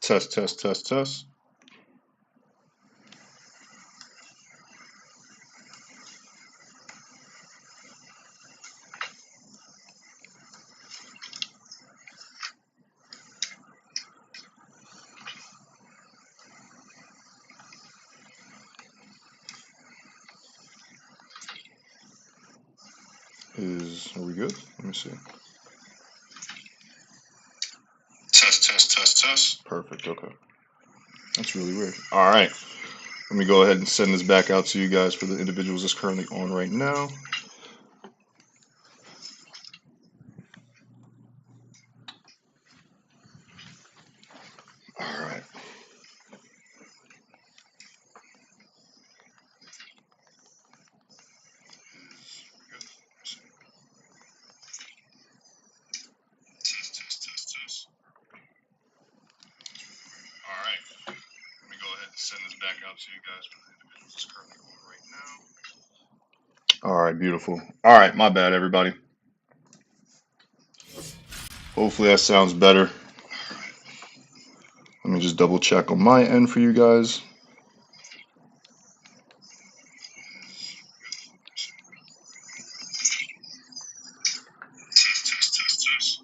Test, test, test, test. Are we good? Let me see. Test, test, test, test. Perfect, okay. That's really weird. All right. Let me go ahead and send this back out to you guys for the individuals that's currently on right now. All right. Test, test, test, test. All right. Let me go ahead and send this back out to you guys for the individuals that's currently on right now. All right, beautiful. All right, my bad, everybody. Hopefully that sounds better. Let me just double check on my end for you guys. Test, test, test, test.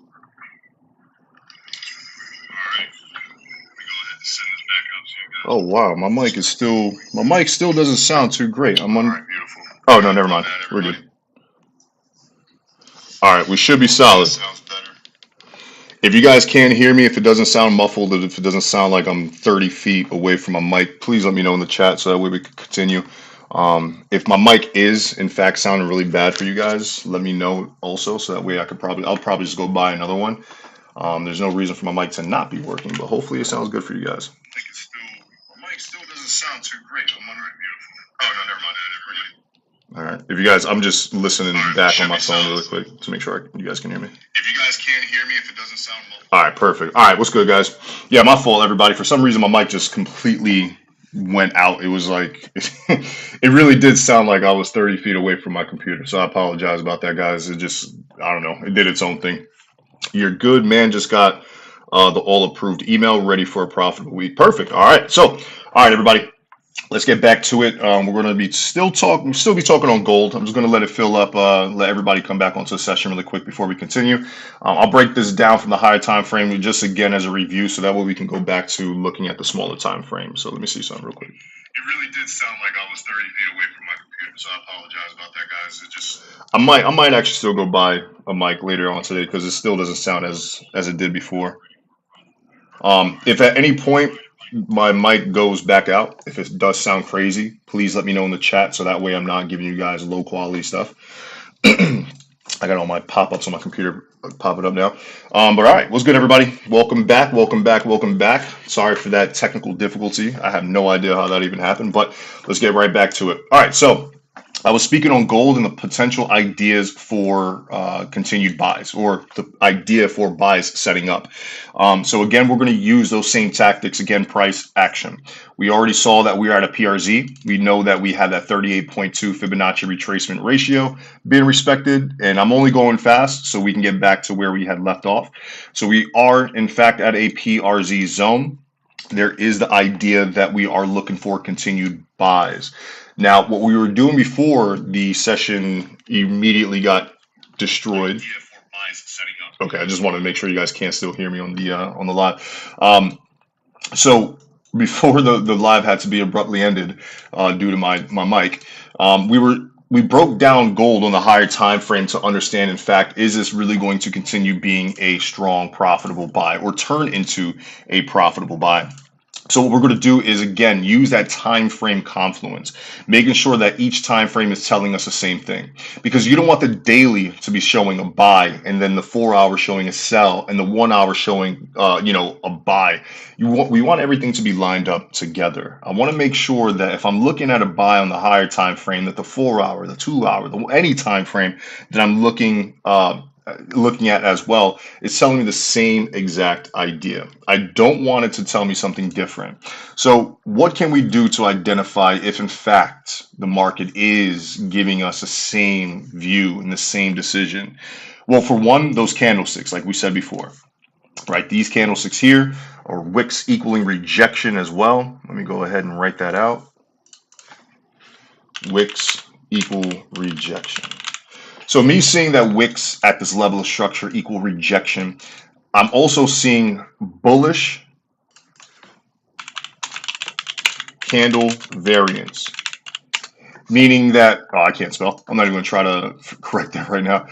All right. Let me go ahead and send this back out to you guys. Oh wow, my mic still doesn't sound too great. I'm on. All right, beautiful. Oh no, never mind. We're good. All right, we should be solid. If you guys can't hear me, if it doesn't sound muffled, if it doesn't sound like I'm 30 feet away from my mic, please let me know in the chat so that way we can continue. If my mic is in fact sounding really bad for you guys, let me know also so that way I'll probably just go buy another one. There's no reason for my mic to not be working, but hopefully it sounds good for you guys. My mic still doesn't sound too great. I'm on right, beautiful. Oh no, never mind. All right. If you guys, I'm just listening back on my phone really quick to make sure you guys can hear me. If you guys can't hear me, if it doesn't sound well. All right, perfect. All right, what's good, guys? Yeah, my fault, everybody. For some reason, my mic just completely went out. It was like, it really did sound like I was 30 feet away from my computer. So I apologize about that, guys. It just, I don't know, it did its own thing. You're good, man. Just got the all approved email ready for a profitable week. Perfect. All right. So, all right, everybody. Let's get back to it. We're going to be still be talking on gold. I'm just going to let it fill up, let everybody come back onto the session really quick before we continue. I'll break this down from the higher time frame just again as a review, so that way we can go back to looking at the smaller time frame. So let me see something real quick. It really did sound like I was 30 feet away from my computer, so I apologize about that, guys. It just I might actually still go buy a mic later on today because it still doesn't sound as it did before. If at any point my mic goes back out, if it does sound crazy, please let me know in the chat so that way I'm not giving you guys low quality stuff. I got all my pop-ups on my computer popping up now. But all right, what's good, everybody? Welcome back, welcome back, welcome back. Sorry for that technical difficulty. I have no idea how that even happened, but let's get right back to it. All right, so I was speaking on gold and the potential ideas for continued buys, or the idea for buys setting up. So again, we're going to use those same tactics, again, price action. We already saw that we are at a PRZ. We know that we have that 38.2 Fibonacci retracement ratio being respected, and I'm only going fast so we can get back to where we had left off. So we are, in fact, at a PRZ zone. There is the idea that we are looking for continued buys. Now, what we were doing before the session immediately got destroyed. Okay, I just wanted to make sure you guys can still hear me on the live. So before the live had to be abruptly ended due to my mic, we broke down gold on the higher time frame to understand, in fact, is this really going to continue being a strong, profitable buy or turn into a profitable buy? So what we're going to do is, again, use that time frame confluence, making sure that each time frame is telling us the same thing, because you don't want the daily to be showing a buy and then the 4 hour showing a sell and the 1 hour showing a buy. We want everything to be lined up together. I want to make sure that if I'm looking at a buy on the higher time frame, that the 4 hour, the 2 hour, any time frame that I'm looking at as well, it's telling me the same exact idea. I don't want it to tell me something different. So what can we do to identify if in fact the market is giving us the same view and the same decision? Well, for one, those candlesticks, like we said before. right? These candlesticks here are wicks equaling rejection as well. Let me go ahead and write that out. Wicks equal rejection. So me seeing that wicks at this level of structure equal rejection, I'm also seeing bullish candle variance, meaning that, oh, I can't spell. I'm not even going to try to correct that right now.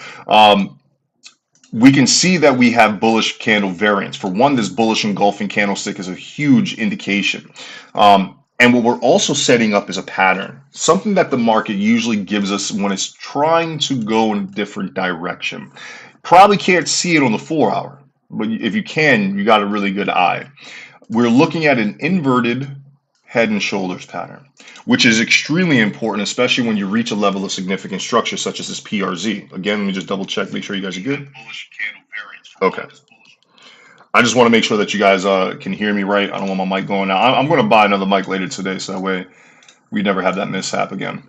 We can see that we have bullish candle variance. For one, this bullish engulfing candlestick is a huge indication. And what we're also setting up is a pattern, something that the market usually gives us when it's trying to go in a different direction. Probably can't see it on the 4-hour, but if you can, you got a really good eye. We're looking at an inverted head and shoulders pattern, which is extremely important, especially when you reach a level of significant structure such as this PRZ. Again, let me just double check, make sure you guys are good. Okay. I just want to make sure that you guys can hear me right. I don't want my mic going out. I'm going to buy another mic later today, so that way we never have that mishap again.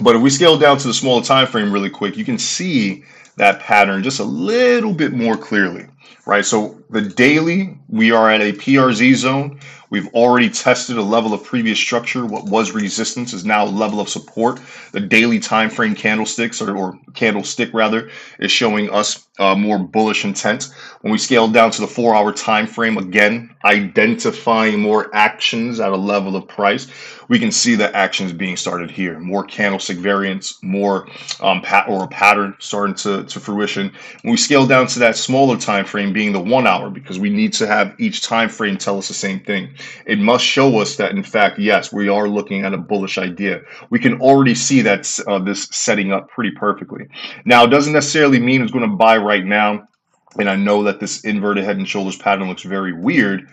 But if we scale down to the smaller time frame really quick, you can see that pattern just a little bit more clearly, right? So the daily, we are at a PRZ zone. We've already tested a level of previous structure. What was resistance is now a level of support. The daily time frame candlesticks, or candlestick rather, is showing us more bullish intent. When we scale down to the 4-hour time frame, again, identifying more actions at a level of price, we can see the actions being started here. More candlestick variance, more a pattern starting to fruition. When we scale down to that smaller time frame, being the 1-hour, because we need to have each time frame tell us the same thing. It must show us that, in fact, yes, we are looking at a bullish idea. We can already see that this setting up pretty perfectly. Now, it doesn't necessarily mean it's going to buy right now. And I know that this inverted head and shoulders pattern looks very weird,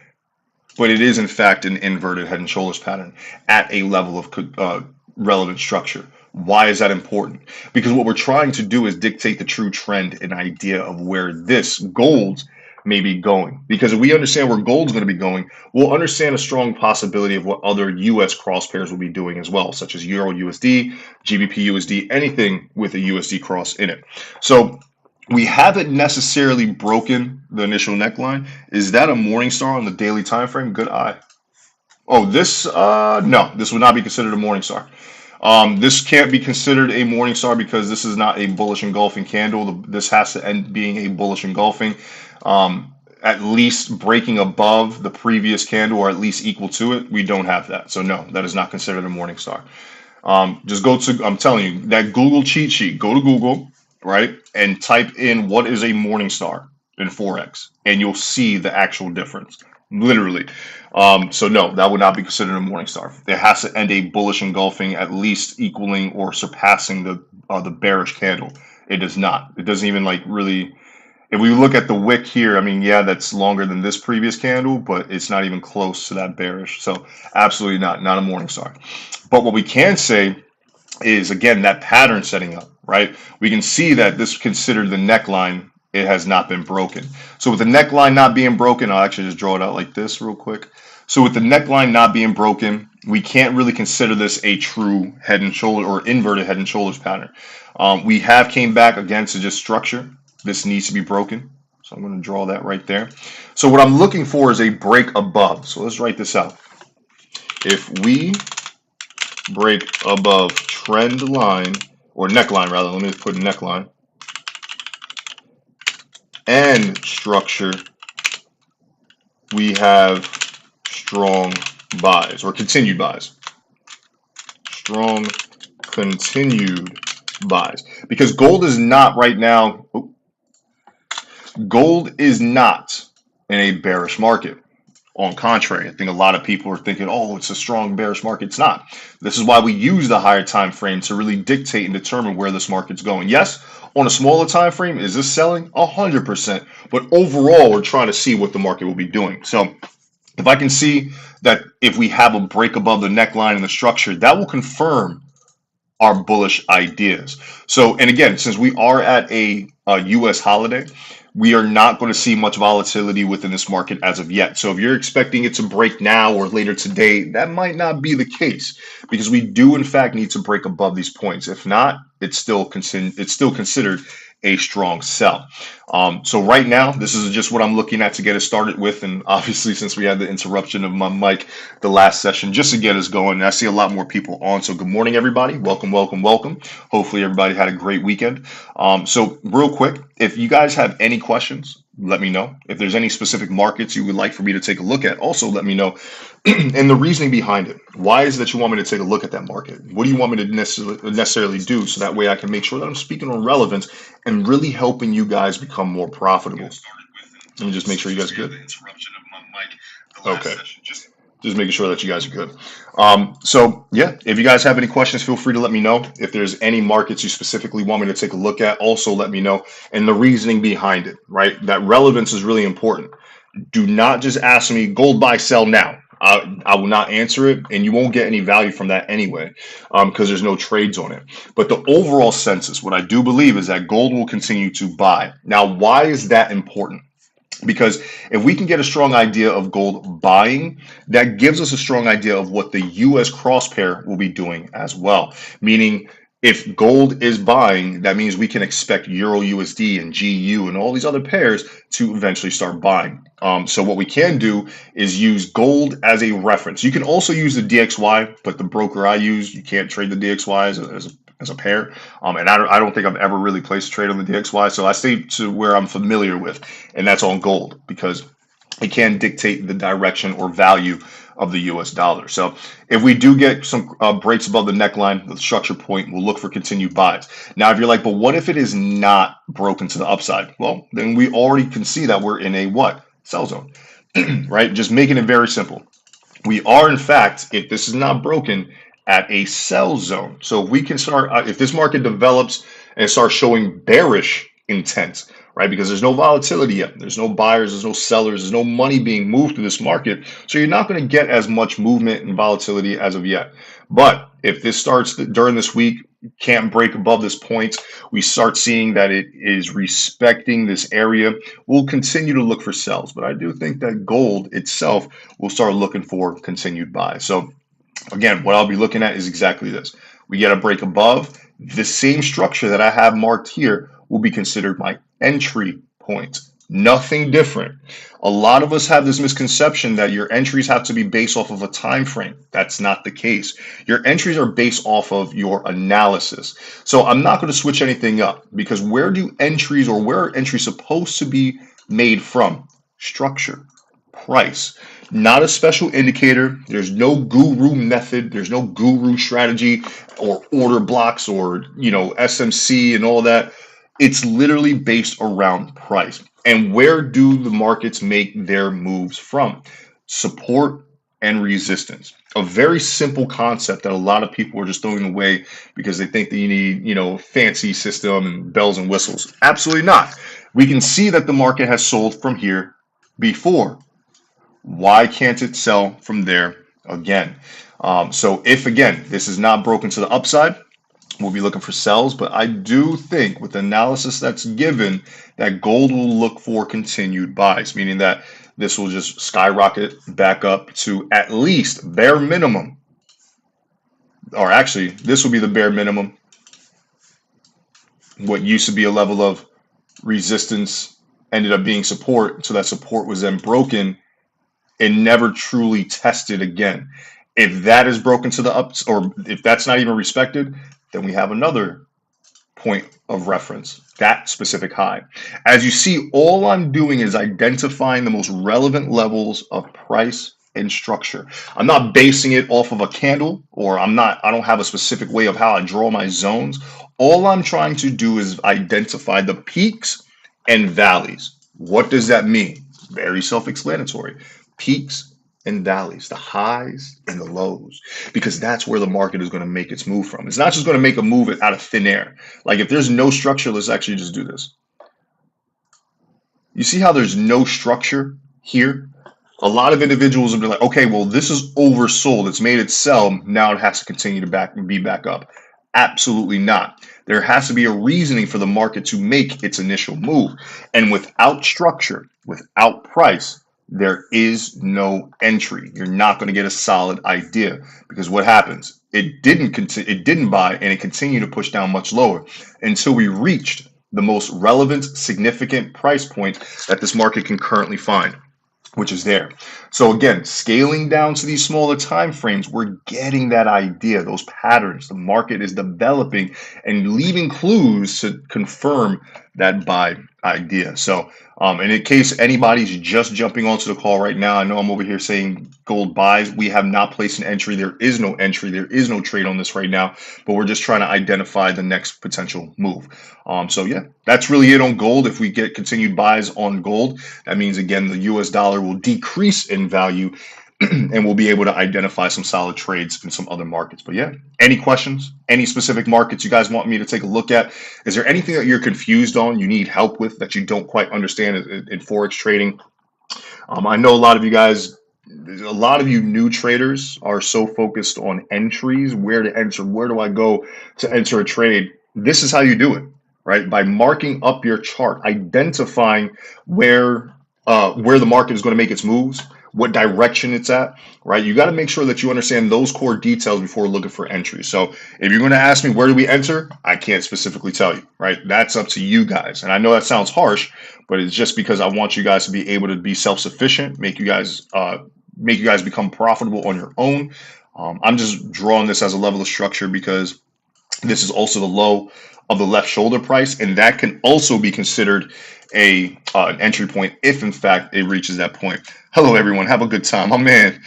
but it is in fact an inverted head and shoulders pattern at a level of relevant structure. Why is that important? Because what we're trying to do is dictate the true trend and idea of where this gold may be going. Because if we understand where gold's going to be going, we'll understand a strong possibility of what other US cross pairs will be doing as well, such as Euro USD, GBP USD, anything with a USD cross in it. So we haven't necessarily broken the initial neckline. Is that a morning star on the daily time frame? Good eye. Oh, this no, this would not be considered a morning star. This can't be considered a morning star because this is not a bullish engulfing candle. This has to end being a bullish engulfing, at least breaking above the previous candle or at least equal to it. We don't have that, so no, that is not considered a morning star. Just go to, I'm telling you, that Google cheat sheet. Go to Google, right, and type in what is a morning star in Forex, and you'll see the actual difference, literally. So no, that would not be considered a morning star. It has to end a bullish engulfing, at least equaling or surpassing the bearish candle. It does not. It doesn't even like really. If we look at the wick here, I mean, yeah, that's longer than this previous candle, but it's not even close to that bearish. So absolutely not a morning star. But what we can say is, again, that pattern setting up, right? We can see that this is considered the neckline. It has not been broken. So with the neckline not being broken, I'll actually just draw it out like this real quick. So with the neckline not being broken, we can't really consider this a true head and shoulder or inverted head and shoulders pattern. We have came back again to just structure. This needs to be broken. So I'm going to draw that right there. So what I'm looking for is a break above. So let's write this out. If we break above trend line, or neckline rather, let me just put neckline, and structure, we have strong buys or continued buys. Strong continued buys. Because gold is not right now, gold is not in a bearish market. On contrary, I think a lot of people are thinking, oh, it's a strong bearish market. It's not. This is why we use the higher time frame to really dictate and determine where this market's going. Yes, on a smaller time frame, is this selling? 100%. But overall, we're trying to see what the market will be doing. So if I can see that if we have a break above the neckline and the structure, that will confirm our bullish ideas. So, and again, since we are at a US holiday, we are not going to see much volatility within this market as of yet. So if you're expecting it to break now or later today, that might not be the case because we do in fact need to break above these points. If not, it's still considered a strong sell. So right now, this is just what I'm looking at to get us started with. And obviously, since we had the interruption of my mic the last session, just to get us going, and I see a lot more people on. So good morning, everybody. Welcome, welcome, welcome. Hopefully everybody had a great weekend. So real quick, if you guys have any questions, let me know. If there's any specific markets you would like for me to take a look at, also let me know. And the reasoning behind it. Why is it that you want me to take a look at that market? What do you want me to necessarily do so that way I can make sure that I'm speaking on relevance and really helping you guys become more profitable? Let me just make sure you guys are good. Okay. Just making sure that you guys are good. So yeah, if you guys have any questions, feel free to let me know. If there's any markets you specifically want me to take a look at, also let me know. And the reasoning behind it, right? That relevance is really important. Do not just ask me gold buy sell now. I will not answer it, and you won't get any value from that anyway, because there's no trades on it. But the overall census, what I do believe is that gold will continue to buy. Now, why is that important? Because if we can get a strong idea of gold buying, that gives us a strong idea of what the US crosspair will be doing as well. Meaning, if gold is buying, that means we can expect Euro USD and GU and all these other pairs to eventually start buying. So what we can do is use gold as a reference. You can also use the DXY, but the broker I use, you can't trade the DXY as a pair. And I don't think I've ever really placed a trade on the DXY. So I stay to where I'm familiar with, and that's on gold because it can dictate the direction or value of the US dollar. So if we do get some breaks above the neckline, the structure point, we'll look for continued buys. Now, if you're like, but what if it is not broken to the upside? Well, then we already can see that we're in a what? Sell zone, right? Just making it very simple. We are, in fact, if this is not broken, at a sell zone. So if we can start, if this market develops and starts showing bearish intent, right? Because there's no volatility yet. There's no buyers, there's no sellers, there's no money being moved through this market. So you're not going to get as much movement and volatility as of yet. But if this starts during this week, can't break above this point, we start seeing that it is respecting this area, we'll continue to look for sells. But I do think that gold itself will start looking for continued buys. So again, what I'll be looking at is exactly this. We get a break above, the same structure that I have marked here will be considered my entry point. Nothing different. A lot of us have this misconception that your entries have to be based off of a time frame. That's not the case. Your entries are based off of your analysis. So I'm not going to switch anything up because where are entries supposed to be made from? Structure, price. Not a special indicator. There's no guru method. There's no guru strategy or order blocks or, SMC and all that. It's literally based around price. And where do the markets make their moves from? Support and resistance. A very simple concept that a lot of people are just throwing away because they think that you need, fancy system and bells and whistles. Absolutely not. We can see that the market has sold from here before. Why can't it sell from there again? So if, again, this is not broken to the upside, we'll be looking for sells. But I do think with the analysis that's given that gold will look for continued buys, meaning that this will just skyrocket back up to at least bare minimum. Or actually, this will be the bare minimum. What used to be a level of resistance ended up being support. So that support was then broken and never truly tested again. If that is broken to the ups, or if that's not even respected, then we have another point of reference, that specific high. As you see, all I'm doing is identifying the most relevant levels of price and structure. I'm not basing it off of a candle, or I don't have a specific way of how I draw my zones. All I'm trying to do is identify the peaks and valleys. What does that mean? Very self-explanatory. Peaks and valleys, the highs and the lows, because that's where the market is going to make its move from. It's not just going to make a move out of thin air. Like if there's no structure, let's actually just do this. You see how there's no structure here? A lot of individuals will be like, okay, well, this is oversold. It's made it sell. Now it has to continue to be back up. Absolutely not. There has to be a reasoning for the market to make its initial move. And without structure, without price, there is no entry. You're not going to get a solid idea because what happens? It didn't buy and it continued to push down much lower until we reached the most relevant, significant price point that this market can currently find, which is there. So again, scaling down to these smaller time frames, we're getting that idea, those patterns. The market is developing and leaving clues to confirm that buy idea. So and in case anybody's just jumping onto the call right now, I know I'm over here saying gold buys. We have not placed an entry. There is no entry. There is no trade on this right now, but we're just trying to identify the next potential move. So yeah, that's really it on gold. If we get continued buys on gold, that means again the US dollar will decrease in value and we'll be able to identify some solid trades in some other markets. But yeah, any questions? Any specific markets you guys want me to take a look at? Is there anything that you're confused on, you need help with, that you don't quite understand in Forex trading? I know a lot of you guys, a lot of you new traders are so focused on entries, where to enter, where do I go to enter a trade? This is how you do it, right? By marking up your chart, identifying where the market is going to make its moves, what direction it's at, right? You got to make sure that you understand those core details before looking for entries. So if you're going to ask me where do we enter, I can't specifically tell you, right? That's up to you guys. And I know that sounds harsh, but it's just because I want you guys to be able to be self-sufficient, make you guys become profitable on your own. I'm just drawing this as a level of structure because this is also the low of the left shoulder price, and that can also be considered an entry point if in fact it reaches that point. Hello everyone, have a good time. Oh man,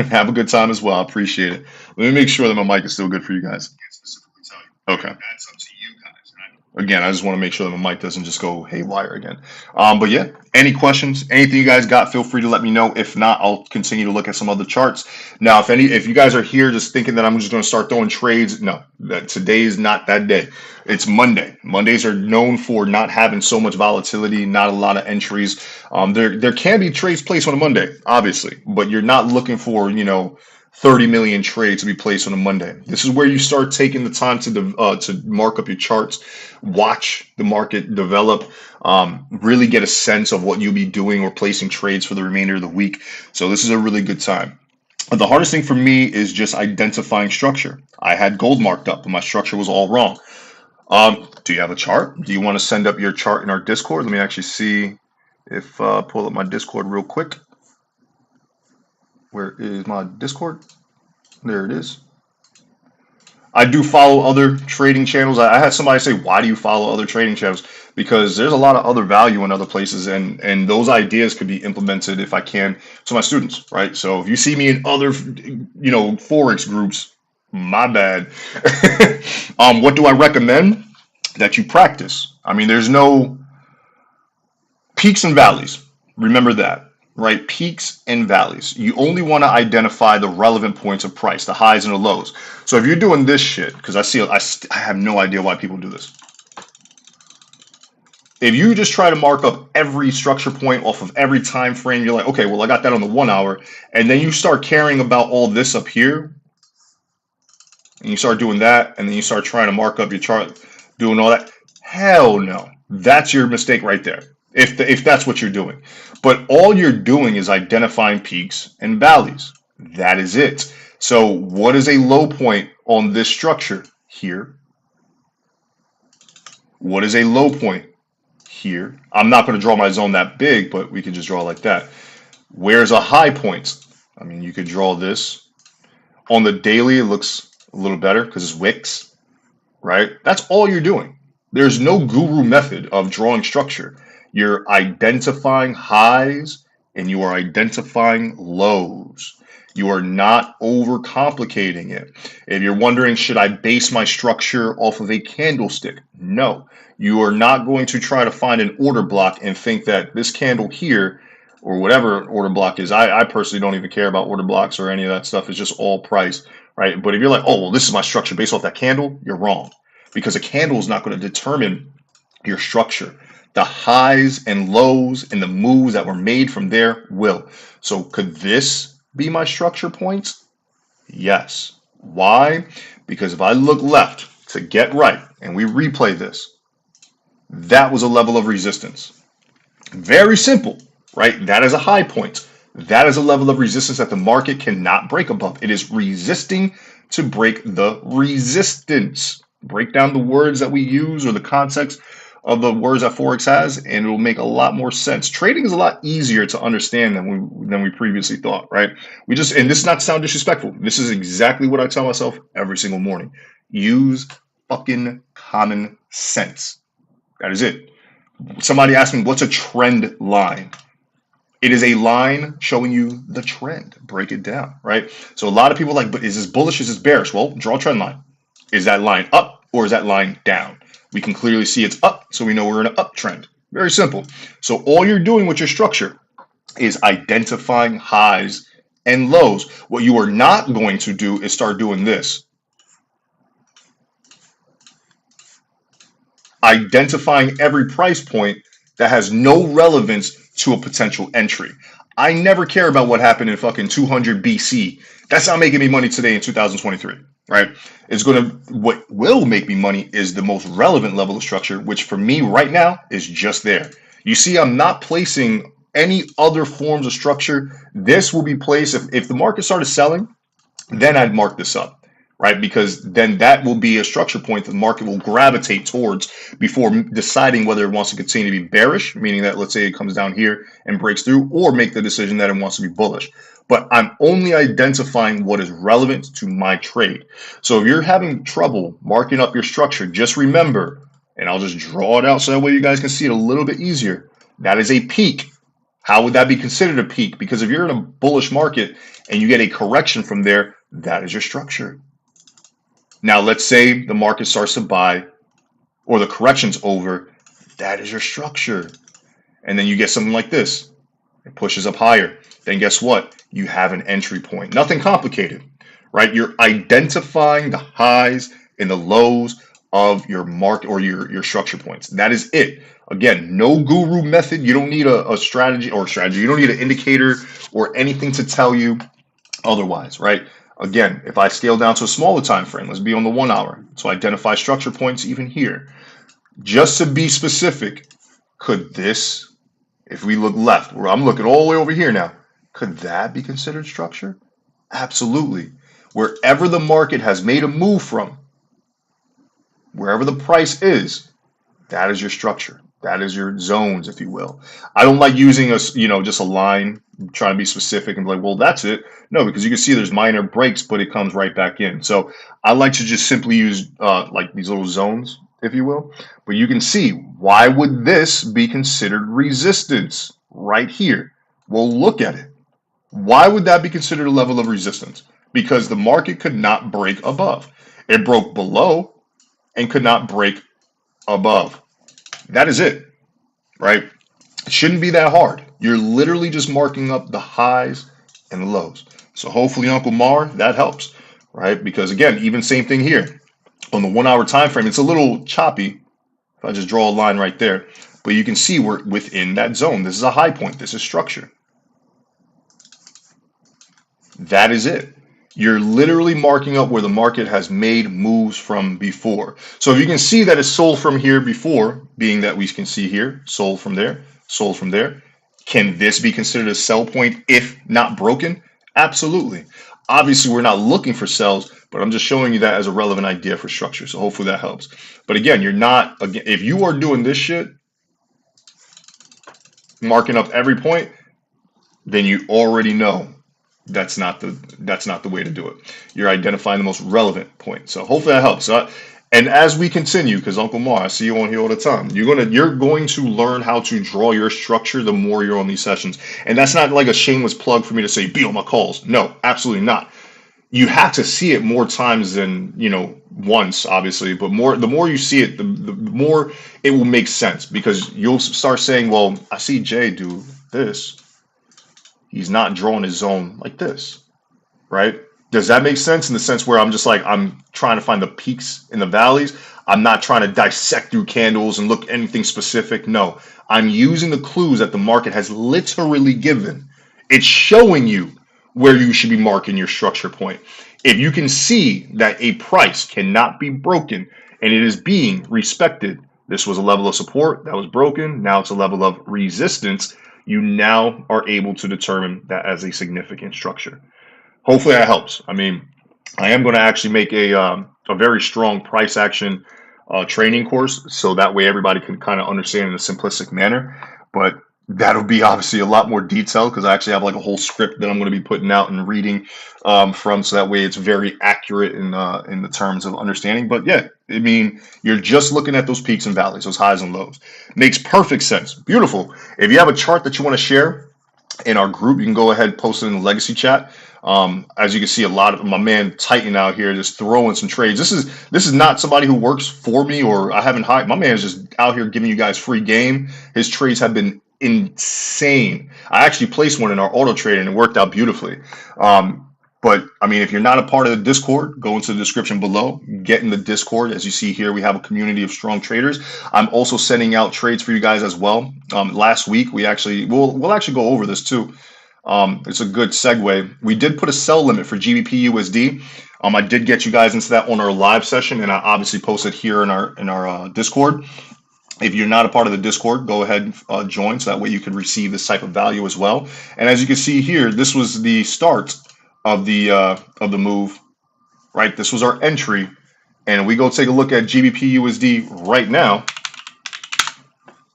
have a good time as well. I appreciate it. Let me make sure that my mic is still good for you guys. Okay. Again, I just want to make sure that my mic doesn't just go haywire again. But yeah, any questions, anything you guys got, feel free to let me know. If not, I'll continue to look at some other charts. Now, if you guys are here just thinking that I'm just going to start throwing trades, no, that today is not that day. It's Monday. Mondays are known for not having so much volatility, not a lot of entries. There can be trades placed on a Monday, obviously, but you're not looking for, 30 million trades to be placed on a Monday. This is where you start taking the time to mark up your charts, watch the market develop, really get a sense of what you'll be doing or placing trades for the remainder of the week. So this is a really good time. The hardest thing for me is just identifying structure. I had gold marked up, but my structure was all wrong. Do you have a chart? Do you want to send up your chart in our Discord? Let me actually see if pull up my Discord real quick. Where is my Discord? There it is. I do follow other trading channels. I had somebody say, why do you follow other trading channels? Because there's a lot of other value in other places, and those ideas could be implemented if I can to my students, right? So if you see me in other, Forex groups, my bad. What do I recommend? That you practice. I mean, there's no peaks and valleys. Remember that. Right? Peaks and valleys. You only want to identify the relevant points of price, the highs and the lows. So if you're doing this shit, because I have no idea why people do this. If you just try to mark up every structure point off of every time frame, you're like, okay, well, I got that on the 1 hour. And then you start caring about all this up here. And you start doing that. And then you start trying to mark up your chart, doing all that. Hell no. That's your mistake right there. If that's what you're doing. But all you're doing is identifying peaks and valleys. That is it. So what is a low point on this structure? Here. What is a low point? Here. I'm not going to draw my zone that big, but we can just draw like that. Where's a high point? I mean, you could draw this. On the daily, it looks a little better because it's wicks, right? That's all you're doing. There's no guru method of drawing structure. You're identifying highs and you are identifying lows. You are not overcomplicating it. If you're wondering, should I base my structure off of a candlestick? No. You are not going to try to find an order block and think that this candle here, or whatever order block is, I personally don't even care about order blocks or any of that stuff. It's just all price, right? But if you're like, oh, well, this is my structure based off that candle, you're wrong. Because a candle is not going to determine your structure. The highs and lows and the moves that were made from there will. So could this be my structure points? Yes. Why? Because if I look left to get right and we replay this, that was a level of resistance. Very simple, right? That is a high point. That is a level of resistance that the market cannot break above. It is resisting to break the resistance. Break down the words that we use or the context of the words that Forex has, and it will make a lot more sense. Trading is a lot easier to understand than we previously thought, right? We just, and this is not to sound disrespectful. This is exactly what I tell myself every single morning. Use fucking common sense. That is it. Somebody asked me, what's a trend line? It is a line showing you the trend. Break it down, right? So a lot of people are like, but is this bullish? Is this bearish? Well, draw a trend line. Is that line up or is that line down? We can clearly see it's up, so we know we're in an uptrend. Very simple. So all you're doing with your structure is identifying highs and lows. What you are not going to do is start doing this. Identifying every price point that has no relevance to a potential entry. I never care about what happened in fucking 200 BC. That's not making me money today in 2023, right? What will make me money is the most relevant level of structure, which for me right now is just there. You see, I'm not placing any other forms of structure. This will be placed if the market started selling, then I'd mark this up, right? Because then that will be a structure point that the market will gravitate towards before deciding whether it wants to continue to be bearish, meaning that let's say it comes down here and breaks through, or make the decision that it wants to be bullish. But I'm only identifying what is relevant to my trade. So if you're having trouble marking up your structure, just remember, and I'll just draw it out so that way you guys can see it a little bit easier. That is a peak. How would that be considered a peak? Because if you're in a bullish market and you get a correction from there, that is your structure. Now, let's say the market starts to buy or the correction's over, that is your structure. And then you get something like this. It pushes up higher. Then guess what? You have an entry point. Nothing complicated, right? You're identifying the highs and the lows of your market or your structure points. That is it. Again, no guru method. You don't need a strategy. You don't need an indicator or anything to tell you otherwise, right? Again, if I scale down to a smaller time frame, let's be on the 1 hour. So identify structure points even here. Just to be specific, could this, if we look left, where I'm looking all the way over here now, could that be considered structure? Absolutely. Wherever the market has made a move from, wherever the price is, that is your structure. That is your zones, if you will. I don't like using just a line, trying to be specific and be like, well, that's it. No, because you can see there's minor breaks, but it comes right back in. So I like to just simply use like these little zones, if you will. But you can see, why would this be considered resistance right here? Well, look at it. Why would that be considered a level of resistance? Because the market could not break above. It broke below and could not break above. That is it, right? It shouldn't be that hard. You're literally just marking up the highs and the lows. So hopefully, Uncle Mar, that helps, right? Because again, even same thing here. On the 1 hour time frame, it's a little choppy. If I just draw a line right there, but you can see we're within that zone. This is a high point. This is structure. That is it. You're literally marking up where the market has made moves from before. So if you can see that it's sold from here before, being that we can see here, sold from there, sold from there, can this be considered a sell point if not broken? Absolutely. Obviously, we're not looking for sells, but I'm just showing you that as a relevant idea for structure. So hopefully that helps. But again, if you are doing this shit, marking up every point, then you already know that's not the way to do it. You're identifying the most relevant point. So hopefully that helps. And as we continue, because Uncle Mar, I see you on here all the time, you're going to learn how to draw your structure the more you're on these sessions. And that's not like a shameless plug for me to say be on my calls. No, absolutely not. You have to see it more times than once, obviously, but the more you see it, the more it will make sense, because you'll start saying, well, I see Jay do this. He's not drawing his zone like this, right? Does that make sense, in the sense where I'm just like, I'm trying to find the peaks in the valleys? I'm not trying to dissect through candles and look anything specific. No, I'm using the clues that the market has literally given. It's showing you where you should be marking your structure point. If you can see that a price cannot be broken and it is being respected, this was a level of support that was broken. Now it's a level of resistance. You now are able to determine that as a significant structure. Hopefully that helps. I mean, I am going to actually make a very strong price action training course, so that way everybody can kind of understand in a simplistic manner. But that'll be obviously a lot more detailed because I actually have like a whole script that I'm going to be putting out and reading from, so that way it's very accurate in the terms of understanding. But yeah, I mean, you're just looking at those peaks and valleys, those highs and lows. Makes perfect sense. Beautiful. If you have a chart that you want to share in our group, you can go ahead and post it in the legacy chat. As you can see, a lot of my man Titan out here just throwing some trades. This is not somebody who works for me, or I haven't hired. My man is just out here giving you guys free game. His trades have been insane. I actually placed one in our auto trade and it worked out beautifully. But I mean, if you're not a part of the Discord, go into the description below, get in the Discord. As you see here, we have a community of strong traders. I'm also sending out trades for you guys as well. Last week, we'll actually go over this too. It's a good segue. We did put a sell limit for Gbpjpy USD. I did get you guys into that on our live session, and I obviously posted here in our Discord. If you're not a part of the Discord, go ahead and join, so that way you can receive this type of value as well. And as you can see here, this was the start of the move, right? This was our entry, and we go take a look at Gbpjpy USD right now.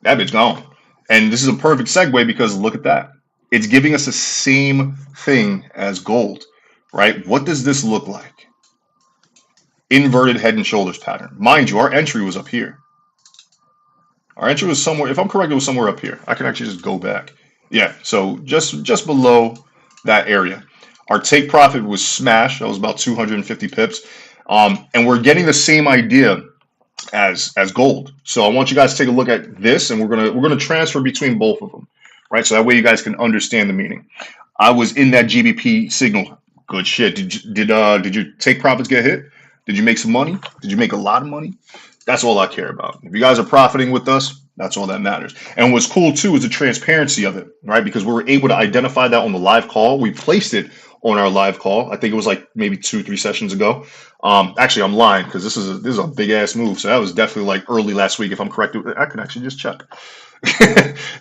That bitch gone. And this is a perfect segue because look at that. It's giving us the same thing as gold, right? What does this look like? Inverted head and shoulders pattern. Mind you, our entry was up here. Our entry was somewhere, if I'm correct, it was somewhere up here. I can actually just go back. Yeah, so just below that area. Our take profit was smashed. That was about 250 pips. And we're getting the same idea as gold. So I want you guys to take a look at this, and we're gonna transfer between both of them, right? So that way you guys can understand the meaning. I was in that GBP signal. Good shit. Did your take profits get hit? Did you make some money? Did you make a lot of money? That's all I care about. If you guys are profiting with us, that's all that matters. And what's cool too is the transparency of it, right? Because we were able to identify that on the live call. We placed it on our live call. I think it was like maybe 2-3 sessions ago. Actually, I'm lying because this is a big ass move. So that was definitely like early last week, if I'm correct. I can actually just check.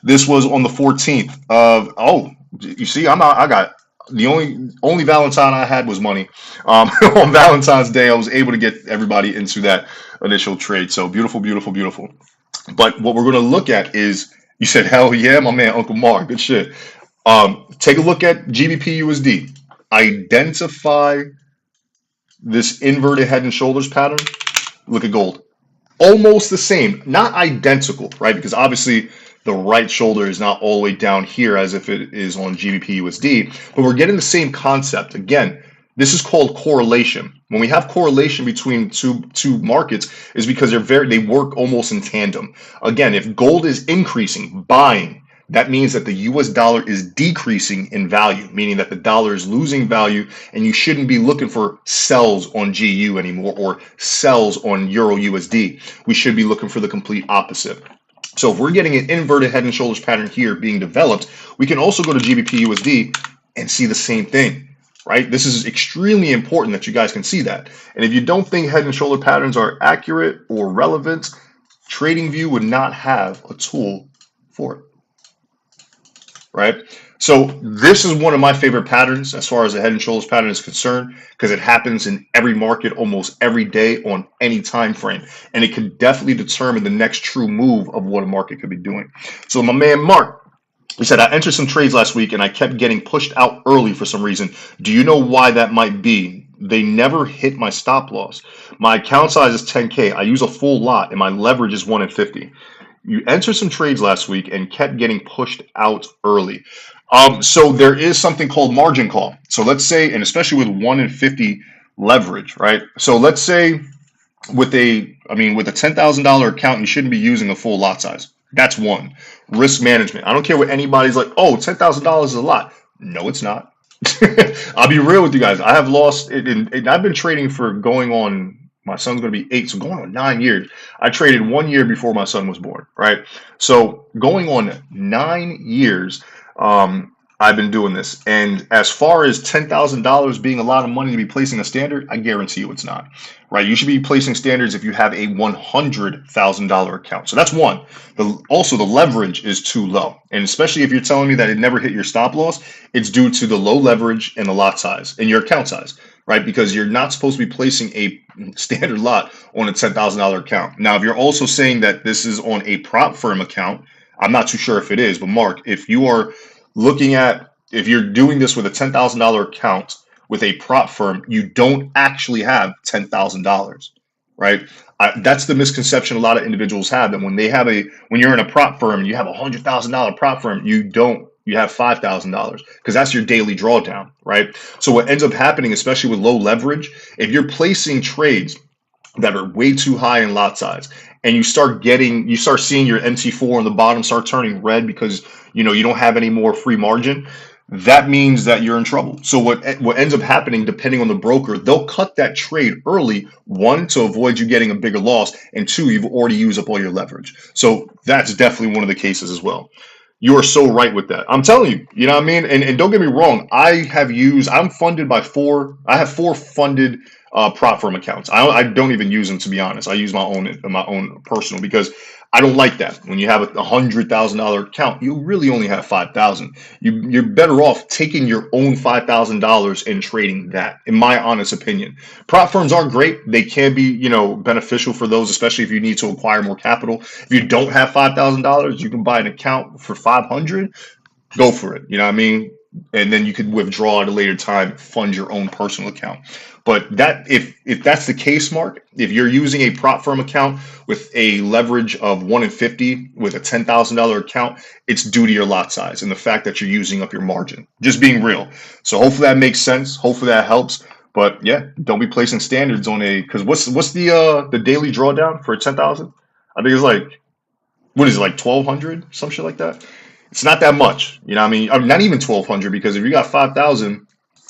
This was on the 14th of. Oh, you see, I got the only Valentine I had was money. On Valentine's Day, I was able to get everybody into that initial trade. So beautiful, beautiful, beautiful. But what we're going to look at is, you said, hell yeah, my man, Uncle Mark, good shit. Take a look at Gbpjpy USD. Identify this inverted head and shoulders pattern. Look at gold. Almost the same, not identical, right? Because obviously the right shoulder is not all the way down here as if it is on Gbpjpy USD, but we're getting the same concept. Again, this is called correlation. When we have correlation between two markets, is because they work almost in tandem. Again, if gold is increasing, buying, that means that the US dollar is decreasing in value, meaning that the dollar is losing value, and you shouldn't be looking for sells on GU anymore or sells on Euro USD. We should be looking for the complete opposite. So if we're getting an inverted head and shoulders pattern here being developed, we can also go to Gbpjpy USD and see the same thing, right? This is extremely important that you guys can see that. And if you don't think head and shoulder patterns are accurate or relevant, TradingView would not have a tool for it. Right? So this is one of my favorite patterns as far as the head and shoulders pattern is concerned, because it happens in every market almost every day on any time frame, and it could definitely determine the next true move of what a market could be doing. So my man Mark, he said, I entered some trades last week and I kept getting pushed out early for some reason. Do you know why that might be? They never hit my stop loss. My account size is 10K. I use a full lot and my leverage is 1 in 50. You entered some trades last week and kept getting pushed out early. So there is something called margin call. So let's say, and especially with 1 in 50 leverage, right? So let's say with a $10,000 account, you shouldn't be using a full lot size. That's one. Risk management. I don't care what anybody's like, oh, $10,000 is a lot. No, it's not. I'll be real with you guys. I have lost it, and I've been trading for going on. My son's going to be 8, so going on 9 years. I traded 1 year before my son was born, right? So going on 9 years, I've been doing this. And as far as $10,000 being a lot of money to be placing a standard, I guarantee you it's not, right? You should be placing standards if you have a $100,000 account. So that's one. Also, the leverage is too low. And especially if you're telling me that it never hit your stop loss, it's due to the low leverage and the lot size and your account size, right? Because you're not supposed to be placing a standard lot on a $10,000 account. Now, if you're also saying that this is on a prop firm account, I'm not too sure if it is, but Mark, if you are looking at, if you're doing this with a $10,000 account with a prop firm, you don't actually have $10,000, right? That's the misconception a lot of individuals have, that when they have when you're in a prop firm and you have a $100,000 prop firm, you have $5,000 because that's your daily drawdown, right? So what ends up happening, especially with low leverage, if you're placing trades that are way too high in lot size, and you start seeing your MT4 on the bottom start turning red because you don't have any more free margin, that means that you're in trouble. So what ends up happening, depending on the broker, they'll cut that trade early, one, to avoid you getting a bigger loss, and two, you've already used up all your leverage. So that's definitely one of the cases as well. You are so right with that. I'm telling you, you know what I mean? And don't get me wrong, I'm funded by I have four funded prop firm accounts. I don't even use them, to be honest. I use my own personal, because I don't like that. When you have a $100,000 account, you really only have 5,000. You're better off taking your own $5,000 and trading that, in my honest opinion. Prop firms are great. They can be, beneficial for those, especially if you need to acquire more capital. If you don't have $5,000, you can buy an account for 500. Go for it. You know what I mean? And then you could withdraw at a later time, fund your own personal account. But if that's the case, Mark, if you're using a prop firm account with a leverage of 1 in 50 with a $10,000 account, it's due to your lot size and the fact that you're using up your margin. Just being real. So hopefully that makes sense. Hopefully that helps. But yeah, don't be placing standards on because what's the daily drawdown for 10,000? I think it's like, what is it, like 1,200, some shit like that? It's not that much, you know what I mean? Not even 1,200, because if you got 5,000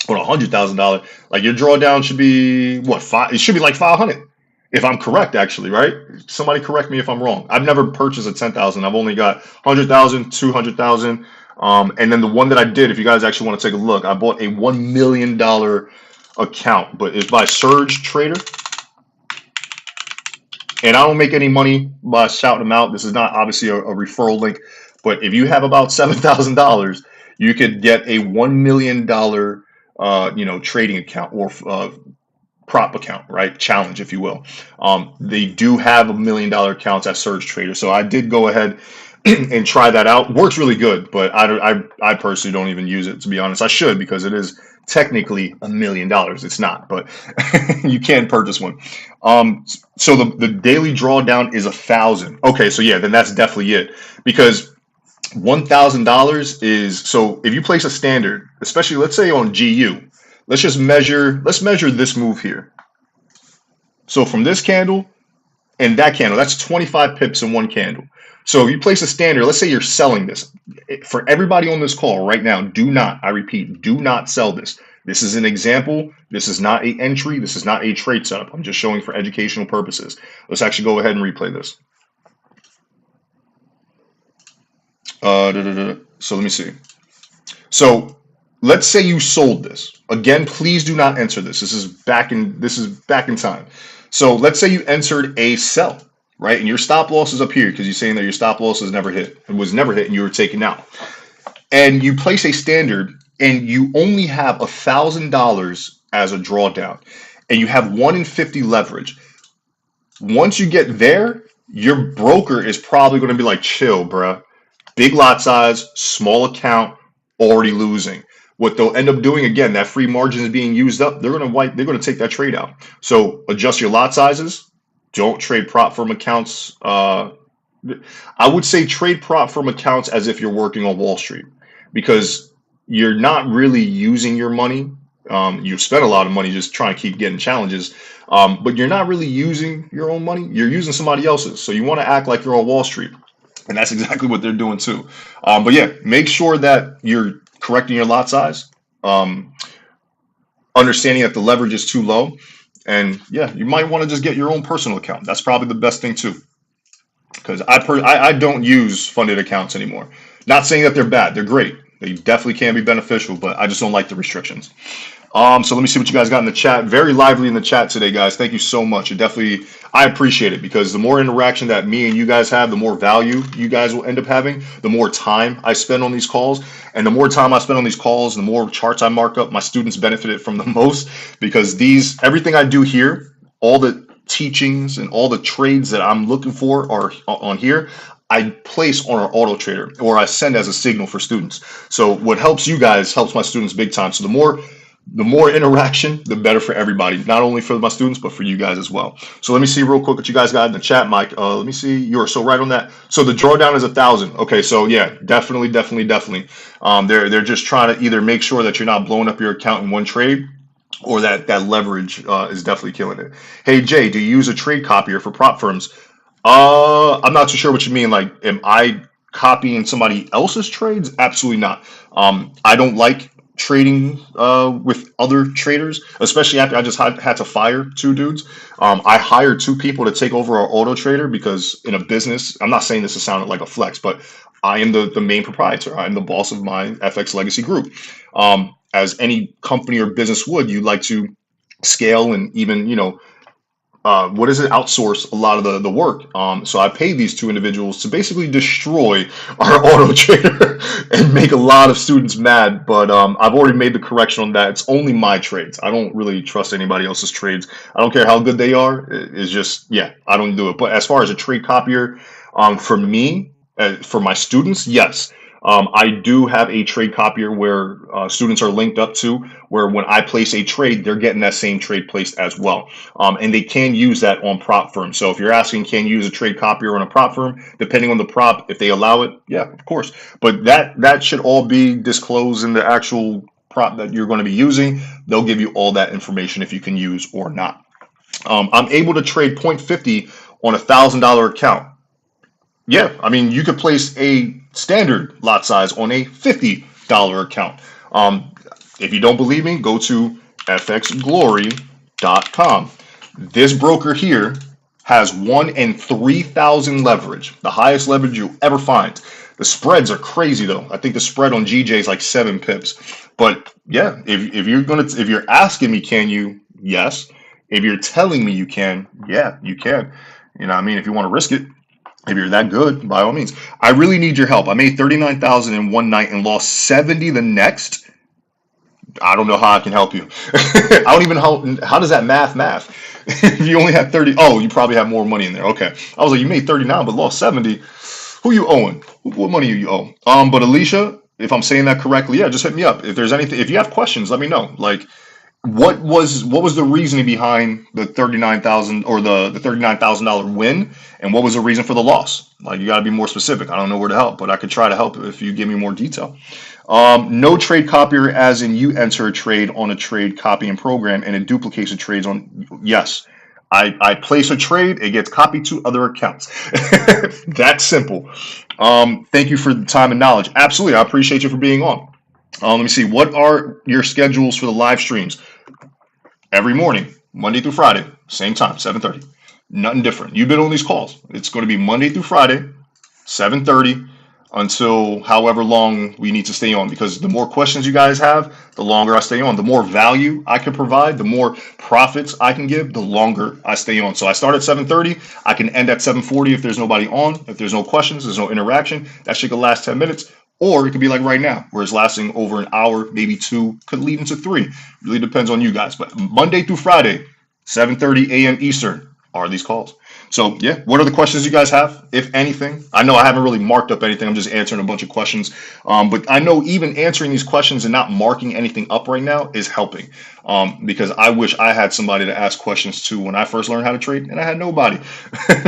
or $100,000, like your drawdown should be what, five? It should be like 500, if I'm correct, actually, right? Somebody correct me if I'm wrong. I've never purchased a 10,000. I've only got 100,000, 200,000, and then the one that I did, if you guys actually want to take a look, I bought a $1 million account, but it's by Surge Trader. And I don't make any money by shouting them out. This is not obviously a referral link, but if you have about $7,000, you could get a $1 million, trading account or prop account, right? Challenge, if you will. They do have $1 million accounts at Surge Trader, so I did go ahead and try that out. Works really good, but I personally don't even use it, to be honest. I should, because it is technically $1 million. It's not, but you can purchase one. So the daily drawdown is 1,000. Okay, so yeah, then that's definitely it, because $1,000 is, so if you place a standard, especially let's say on GU, let's measure this move here. So from this candle and that candle, that's 25 pips in one candle. So if you place a standard, let's say you're selling this. For everybody on this call right now, I repeat, do not sell this. This is an example. This is not an entry. This is not a trade setup. I'm just showing for educational purposes. Let's actually go ahead and replay this. So let me see. So let's say you sold this. Again, please do not enter this. This is back in time. So let's say you entered a sell, right? And your stop loss is up here, because you're saying that your stop loss was never hit, and you were taken out. And you place a standard, and you only have $1,000 as a drawdown, and you have 1 in 50 leverage. Once you get there, your broker is probably going to be like, chill, bruh. Big lot size, small account, already losing. What they'll end up doing, again, that free margin is being used up. They're going to take that trade out. So adjust your lot sizes. Don't trade prop firm accounts. I would say trade prop firm accounts as if you're working on Wall Street, because you're not really using your money. You spend a lot of money just trying to keep getting challenges, but you're not really using your own money. You're using somebody else's. So you want to act like you're on Wall Street. And that's exactly what they're doing too. But yeah, make sure that you're correcting your lot size, understanding that the leverage is too low. And yeah, you might want to just get your own personal account. That's probably the best thing too. Because I don't use funded accounts anymore. Not saying that they're bad. They're great. They definitely can be beneficial, but I just don't like the restrictions. So let me see what you guys got in the chat. Very lively in the chat today, guys. Thank you so much. It definitely, I appreciate it because the more interaction that me and you guys have, the more value you guys will end up having, the more time I spend on these calls. And the more time I spend on these calls, the more charts I mark up, my students benefited from the most because everything I do here, all the teachings and all the trades that I'm looking for are on here. I place on our auto trader or I send as a signal for students. So what helps you guys helps my students big time. So the more interaction, the better for everybody, not only for my students, but for you guys as well. So let me see real quick what you guys got in the chat, Mike. Let me see. You're so right on that. So the drawdown is 1,000. Okay, so yeah, definitely. They're just trying to either make sure that you're not blowing up your account in one trade, or that leverage is definitely killing it. Hey Jay, do you use a trade copier for prop firms? I'm not too sure what you mean. Like, am I copying somebody else's trades? Absolutely not. I don't like trading with other traders, especially after I just had to fire 2 dudes. I hired 2 people to take over our auto trader because in a business, I'm not saying this to sound like a flex, but I am the main proprietor. I'm the boss of my FX Legacy group. As any company or business would, you'd like to scale and even, outsource a lot of the work. So I paid these 2 individuals to basically destroy our auto trader and make a lot of students mad. But I've already made the correction on that. It's only my trades. I don't really trust anybody else's trades. I don't care how good they are. It's just, yeah, I don't do it. But as far as a trade copier, for me, for my students, yes. I do have a trade copier where students are linked up to, where when I place a trade, they're getting that same trade placed as well. And they can use that on prop firms. So if you're asking, can you use a trade copier on a prop firm, depending on the prop, if they allow it, yeah, of course. But that should all be disclosed in the actual prop that you're going to be using. They'll give you all that information if you can use or not. I'm able to trade 0.50 on $1,000 account. Yeah, I mean, you could place a standard lot size on a $50 account. If you don't believe me, go to fxglory.com. This broker here has 1 in 3,000 leverage, the highest leverage you'll ever find. The spreads are crazy though. I think the spread on GJ is like 7 pips. But yeah, if you're asking me, can you? Yes. If you're telling me you can, yeah, you can. You know what I mean? If you want to risk it. If you're that good, by all means. I really need your help. I made 39,000 in one night and lost 70 the next. I don't know how I can help you. I don't even know how does that math? If you only have 30, oh, you probably have more money in there. Okay. I was like, you made 39 but lost 70. Who you owing? What money you owe? But Alicia, if I'm saying that correctly, yeah, just hit me up. If there's anything, if you have questions, let me know. Like, what was the reasoning behind the 39,000 or the $39,000 win, and what was the reason for the loss? Like, you got to be more specific. I don't know where to help, but I could try to help if you give me more detail. No trade copier, as in you enter a trade on a trade copying program and it duplicates the trades on. Yes, I place a trade, it gets copied to other accounts. That's simple. Thank you for the time and knowledge. Absolutely, I appreciate you for being on. Let me see. What are your schedules for the live streams? Every morning, Monday through Friday, same time, 7:30. Nothing different. You've been on these calls. It's going to be Monday through Friday, 7:30 until however long we need to stay on, because the more questions you guys have, the longer I stay on. The more value I can provide, the more profits I can give, the longer I stay on. So I start at 7:30. I can end at 7:40 if there's nobody on. If there's no questions, there's no interaction. That shit could last 10 minutes. Or it could be like right now, where it's lasting over an hour, maybe 2, could lead into 3. Really depends on you guys. But Monday through Friday, 7:30 a.m. Eastern are these calls. So yeah, what are the questions you guys have, if anything? I know I haven't really marked up anything. I'm just answering a bunch of questions. But I know even answering these questions and not marking anything up right now is helping. Because I wish I had somebody to ask questions to when I first learned how to trade, and I had nobody.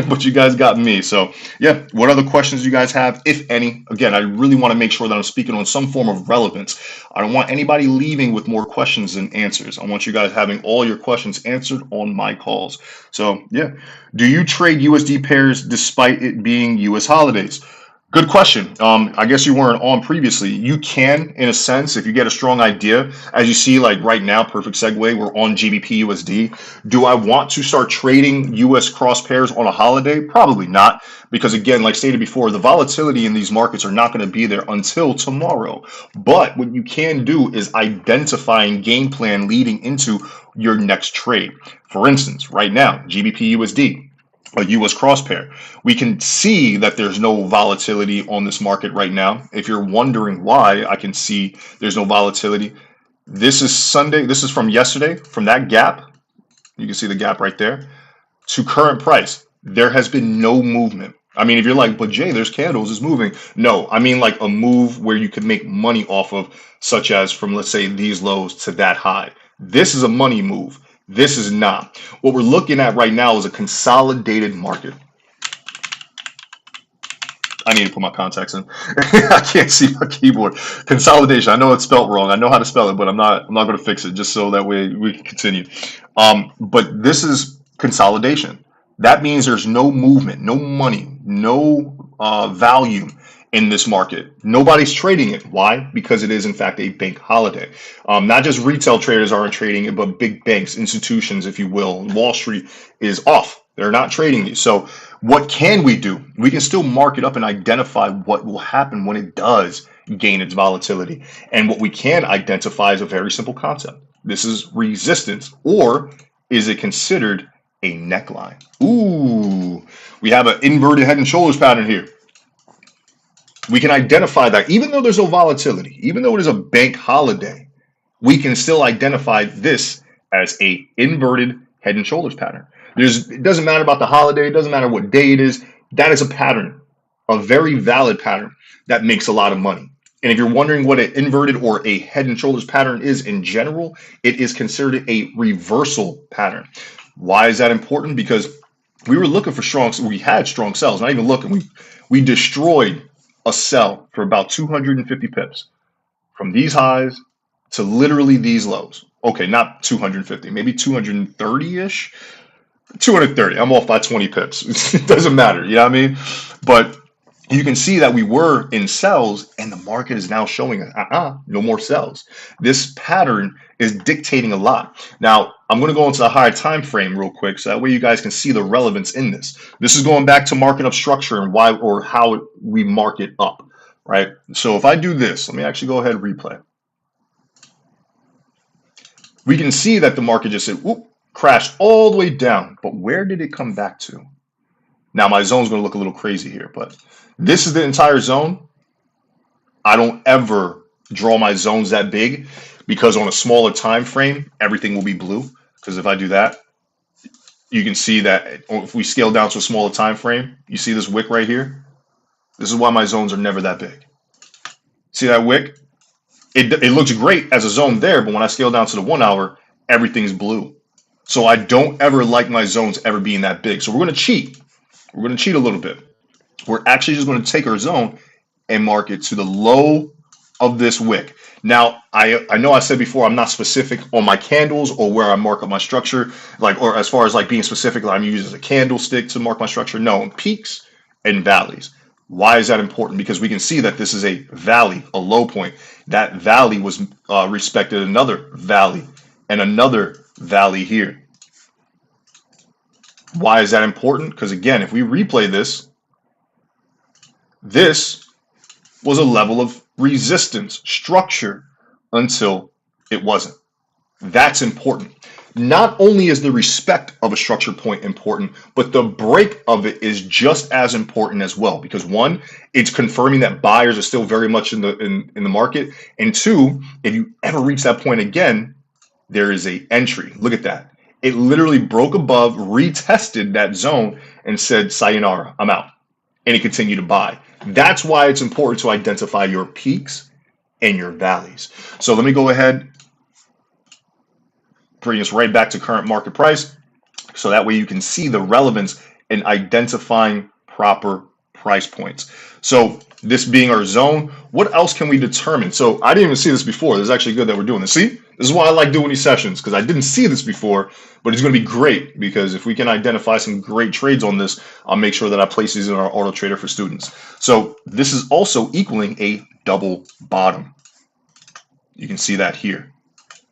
But you guys got me. So yeah, what other questions you guys have, if any? Again, I really want to make sure that I'm speaking on some form of relevance. I don't want anybody leaving with more questions than answers. I want you guys having all your questions answered on my calls. So yeah, do you trade USD pairs despite it being US holidays? Good question. I guess you weren't on previously. You can, in a sense, if you get a strong idea, as you see, like right now, perfect segue, we're on GBP USD. Do I want to start trading US cross pairs on a holiday? Probably not, because again, like stated before, the volatility in these markets are not going to be there until tomorrow. But what you can do is identifying game plan leading into your next trade. For instance, right now, GBP USD, a US cross pair. We can see that there's no volatility on this market right now. If you're wondering why, I can see there's no volatility. This is Sunday. This is from yesterday, from that gap. You can see the gap right there to current price. There has been no movement. I mean, if you're like, but Jay, there's candles, it's moving. No, I mean like a move where you could make money off of, such as from, let's say, these lows to that high. This is a money move. This is not. What we're looking at right now is a consolidated market. I need to put my contacts in. I can't see my keyboard. Consolidation. I know it's spelled wrong. I know how to spell it, but I'm not going to fix it just so that way we can continue. But this is consolidation. That means there's no movement, no money, no value in this market. Nobody's trading it. Why? Because it is in fact a bank holiday. Not just retail traders aren't trading it, but big banks, institutions, if you will. Wall Street is off. They're not trading these. So what can we do? We can still mark it up and identify what will happen when it does gain its volatility. And what we can identify is a very simple concept. This is resistance, or is it considered a neckline? Ooh, we have an inverted head and shoulders pattern here. We can identify that even though there's no volatility, even though it is a bank holiday, we can still identify this as a inverted head and shoulders pattern. It doesn't matter about the holiday. It doesn't matter what day it is. That is a pattern, a very valid pattern that makes a lot of money. And if you're wondering what an inverted or a head and shoulders pattern is in general, it is considered a reversal pattern. Why is that important? Because we were looking for strong, we had strong sells, not even looking. We destroyed a sell for about 250 pips from these highs to literally these lows. Okay, not 250, maybe 230-ish. 230. I'm off by 20 pips. It doesn't matter. You know what I mean? But you can see that we were in sells and the market is now showing no more sells. This pattern is dictating a lot. Now, I'm going to go into the higher time frame real quick so that way you guys can see the relevance in this. This is going back to market up structure and why or how we mark it up, right? So if I do this, let me actually go ahead and replay. We can see that the market just said, whoop, crashed all the way down. But where did it come back to? Now my zone's going to look a little crazy here, but this is the entire zone. I don't ever draw my zones that big because on a smaller time frame, everything will be blue. Because if I do that, you can see that if we scale down to a smaller time frame, you see this wick right here. This is why my zones are never that big. See that wick? It looks great as a zone there, but when I scale down to the 1 hour, everything's blue. So I don't ever like my zones ever being that big. So we're going to cheat. We're going to cheat a little bit. We're actually just going to take our zone and mark it to the low of this wick. Now, I know I said before I'm not specific on my candles or where I mark up my structure, like or as far as like being specific, like I'm using a candlestick to mark my structure. No, peaks and valleys. Why is that important? Because we can see that this is a valley, a low point. That valley was respected another valley and another valley here. Why is that important? Because again, if we replay this, this was a level of resistance structure until it wasn't. That's important. Not only is the respect of a structure point important, but the break of it is just as important as well. Because one, it's confirming that buyers are still very much in the market, and two, if you ever reach that point again, there is a entry. Look at that. It literally broke above, retested that zone, and said, sayonara, I'm out. And it continued to buy. That's why it's important to identify your peaks and your valleys. So let me go ahead, bring us right back to current market price. So that way you can see the relevance in identifying proper price points. So this being our zone, what else can we determine? So I didn't even see this before. This is actually good that we're doing this. See, this is why I like doing these sessions, because I didn't see this before, but it's going to be great because if we can identify some great trades on this, I'll make sure that I place these in our auto trader for students. So this is also equaling a double bottom. You can see that here.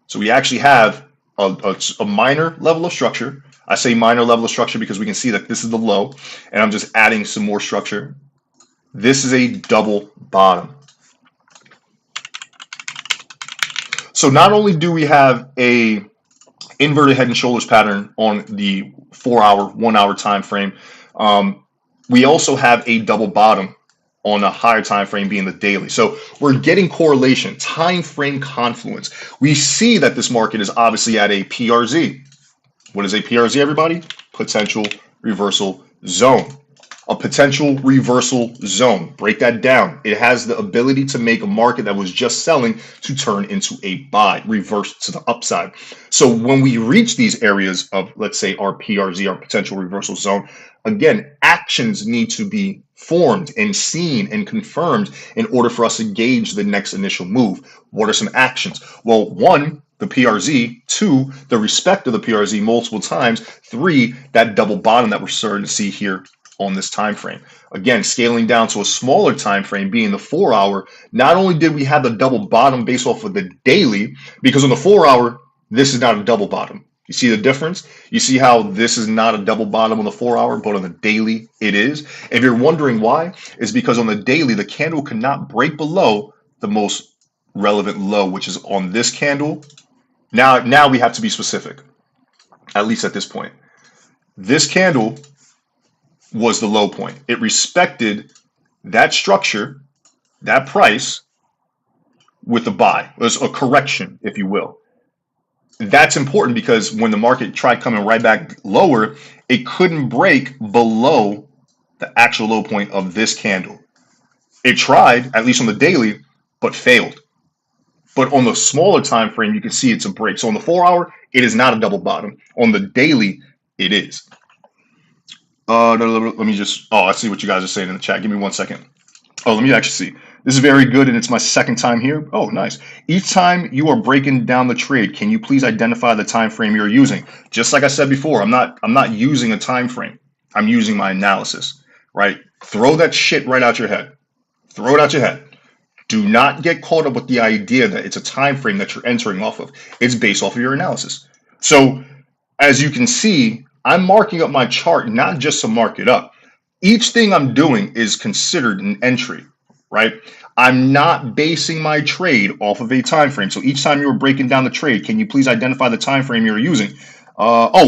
So we actually have a minor level of structure. I say minor level of structure because we can see that this is the low, and I'm just adding some more structure. This is a double bottom. So not only do we have a inverted head and shoulders pattern on the 4-hour, 1-hour time frame, we also have a double bottom on a higher time frame being the daily. So we're getting correlation, time frame confluence. We see that this market is obviously at a PRZ. What is a PRZ, everybody? Potential reversal zone. A potential reversal zone. Break that down. It has the ability to make a market that was just selling to turn into a buy, reverse to the upside. So when we reach these areas of, let's say, our PRZ, our potential reversal zone, again, actions need to be formed and seen and confirmed in order for us to gauge the next initial move. What are some actions? Well, 1, the PRZ, 2, the respect of the PRZ multiple times, 3, that double bottom that we're starting to see here on this time frame. Again, scaling down to a smaller time frame being the 4-hour, not only did we have the double bottom based off of the daily, because on the 4-hour, this is not a double bottom. You see the difference? You see how this is not a double bottom on the 4-hour, but on the daily it is? If you're wondering why, it's because on the daily, the candle cannot break below the most relevant low, which is on this candle. Now we have to be specific, at least at this point. This candle was the low point. It respected that structure, that price, with the buy. It was a correction, if you will. That's important because when the market tried coming right back lower, it couldn't break below the actual low point of this candle. It tried, at least on the daily, but failed. But on the smaller time frame, you can see it's a break. So on the 4-hour, it is not a double bottom. On the daily, it is. Let me just, I see what you guys are saying in the chat. Give me 1 second. Let me actually see. This is very good, and it's my second time here. Oh, nice. Each time you are breaking down the trade, can you please identify the time frame you're using? Just like I said before, I'm not using a time frame. I'm using my analysis, right? Throw that shit right out your head. Throw it out your head. Do not get caught up with the idea that it's a time frame that you're entering off of. It's based off of your analysis. So as you can see, I'm marking up my chart not just to mark it up. Each thing I'm doing is considered an entry, right? I'm not basing my trade off of a time frame. So each time you were breaking down the trade, can you please identify the time frame you're using?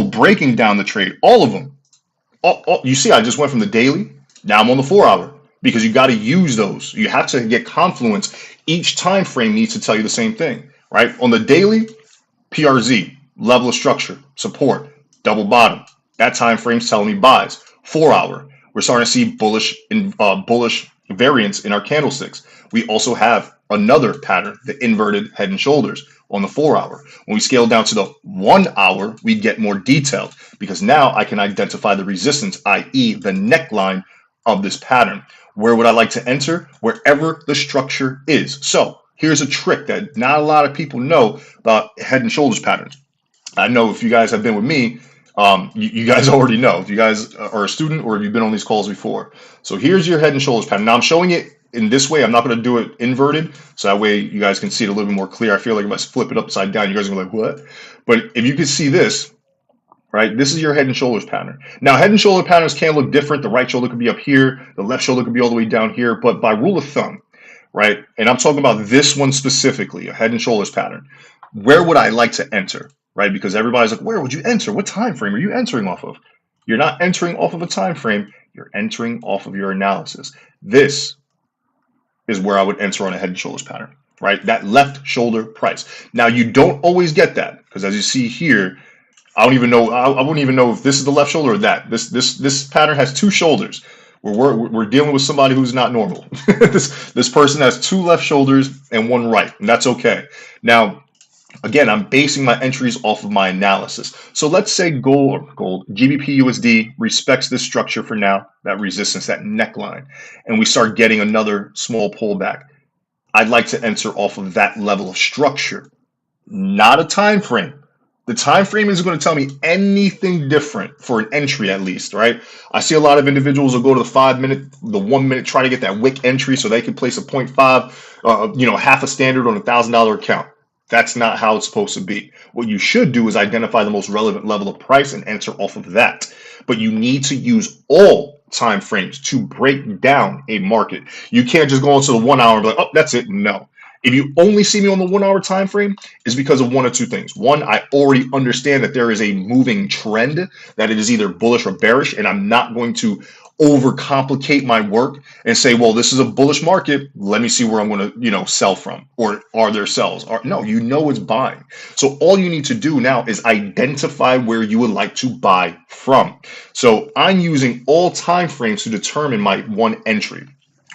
Breaking down the trade, all of them. You see, I just went from the daily. Now I'm on the 4-hour because you got to use those. You have to get confluence. Each time frame needs to tell you the same thing, right? On the daily, PRZ, level of structure, support, double bottom. That time frame's telling me buys. 4-hour, we're starting to see bullish variance in our candlesticks. We also have another pattern, the inverted head and shoulders on the 4-hour. When we scale down to the 1-hour, we get more detailed because now I can identify the resistance, i.e. the neckline of this pattern. Where would I like to enter? Wherever the structure is. So here's a trick that not a lot of people know about head and shoulders patterns. I know if you guys have been with me, you guys already know. If you guys are a student or if you've been on these calls before. So here's your head and shoulders pattern. Now I'm showing it in this way. I'm not going to do it inverted. So that way you guys can see it a little bit more clear. I feel like if I flip it upside down, you guys are going to be like, what? But if you can see this, right, this is your head and shoulders pattern. Now head and shoulder patterns can look different. The right shoulder could be up here. The left shoulder could be all the way down here. But by rule of thumb, right, and I'm talking about this one specifically, a head and shoulders pattern, where would I like to enter? Right? Because everybody's like, where would you enter? What time frame are you entering off of? You're not entering off of a time frame. You're entering off of your analysis. This is where I would enter on a head and shoulders pattern, right? That left shoulder price. Now you don't always get that because as you see here, I don't even know. I wouldn't even know if this is the left shoulder or that. This pattern has 2 shoulders. We're dealing with somebody who's not normal. this person has 2 left shoulders and 1 right, and that's okay. Now, Again, I'm basing my entries off of my analysis. So let's say gold, GBP USD respects this structure for now, that resistance, that neckline, and we start getting another small pullback. I'd like to enter off of that level of structure, not a time frame. The time frame isn't going to tell me anything different for an entry, at least, right? I see a lot of individuals will go to the 5 minute, the 1 minute, try to get that wick entry so they can place a 0.5, half a standard on $1,000 account. That's not how it's supposed to be. What you should do is identify the most relevant level of price and enter off of that. But you need to use all time frames to break down a market. You can't just go into the 1 hour and be like, oh, that's it. No. If you only see me on the 1 hour time frame, is because of one or two things. One, I already understand that there is a moving trend, that it is either bullish or bearish, and I'm not going to overcomplicate my work and say, well, this is a bullish market. Let me see where I'm going to, sell from, or are there sells? No, it's buying. So all you need to do now is identify where you would like to buy from. So I'm using all time frames to determine my one entry,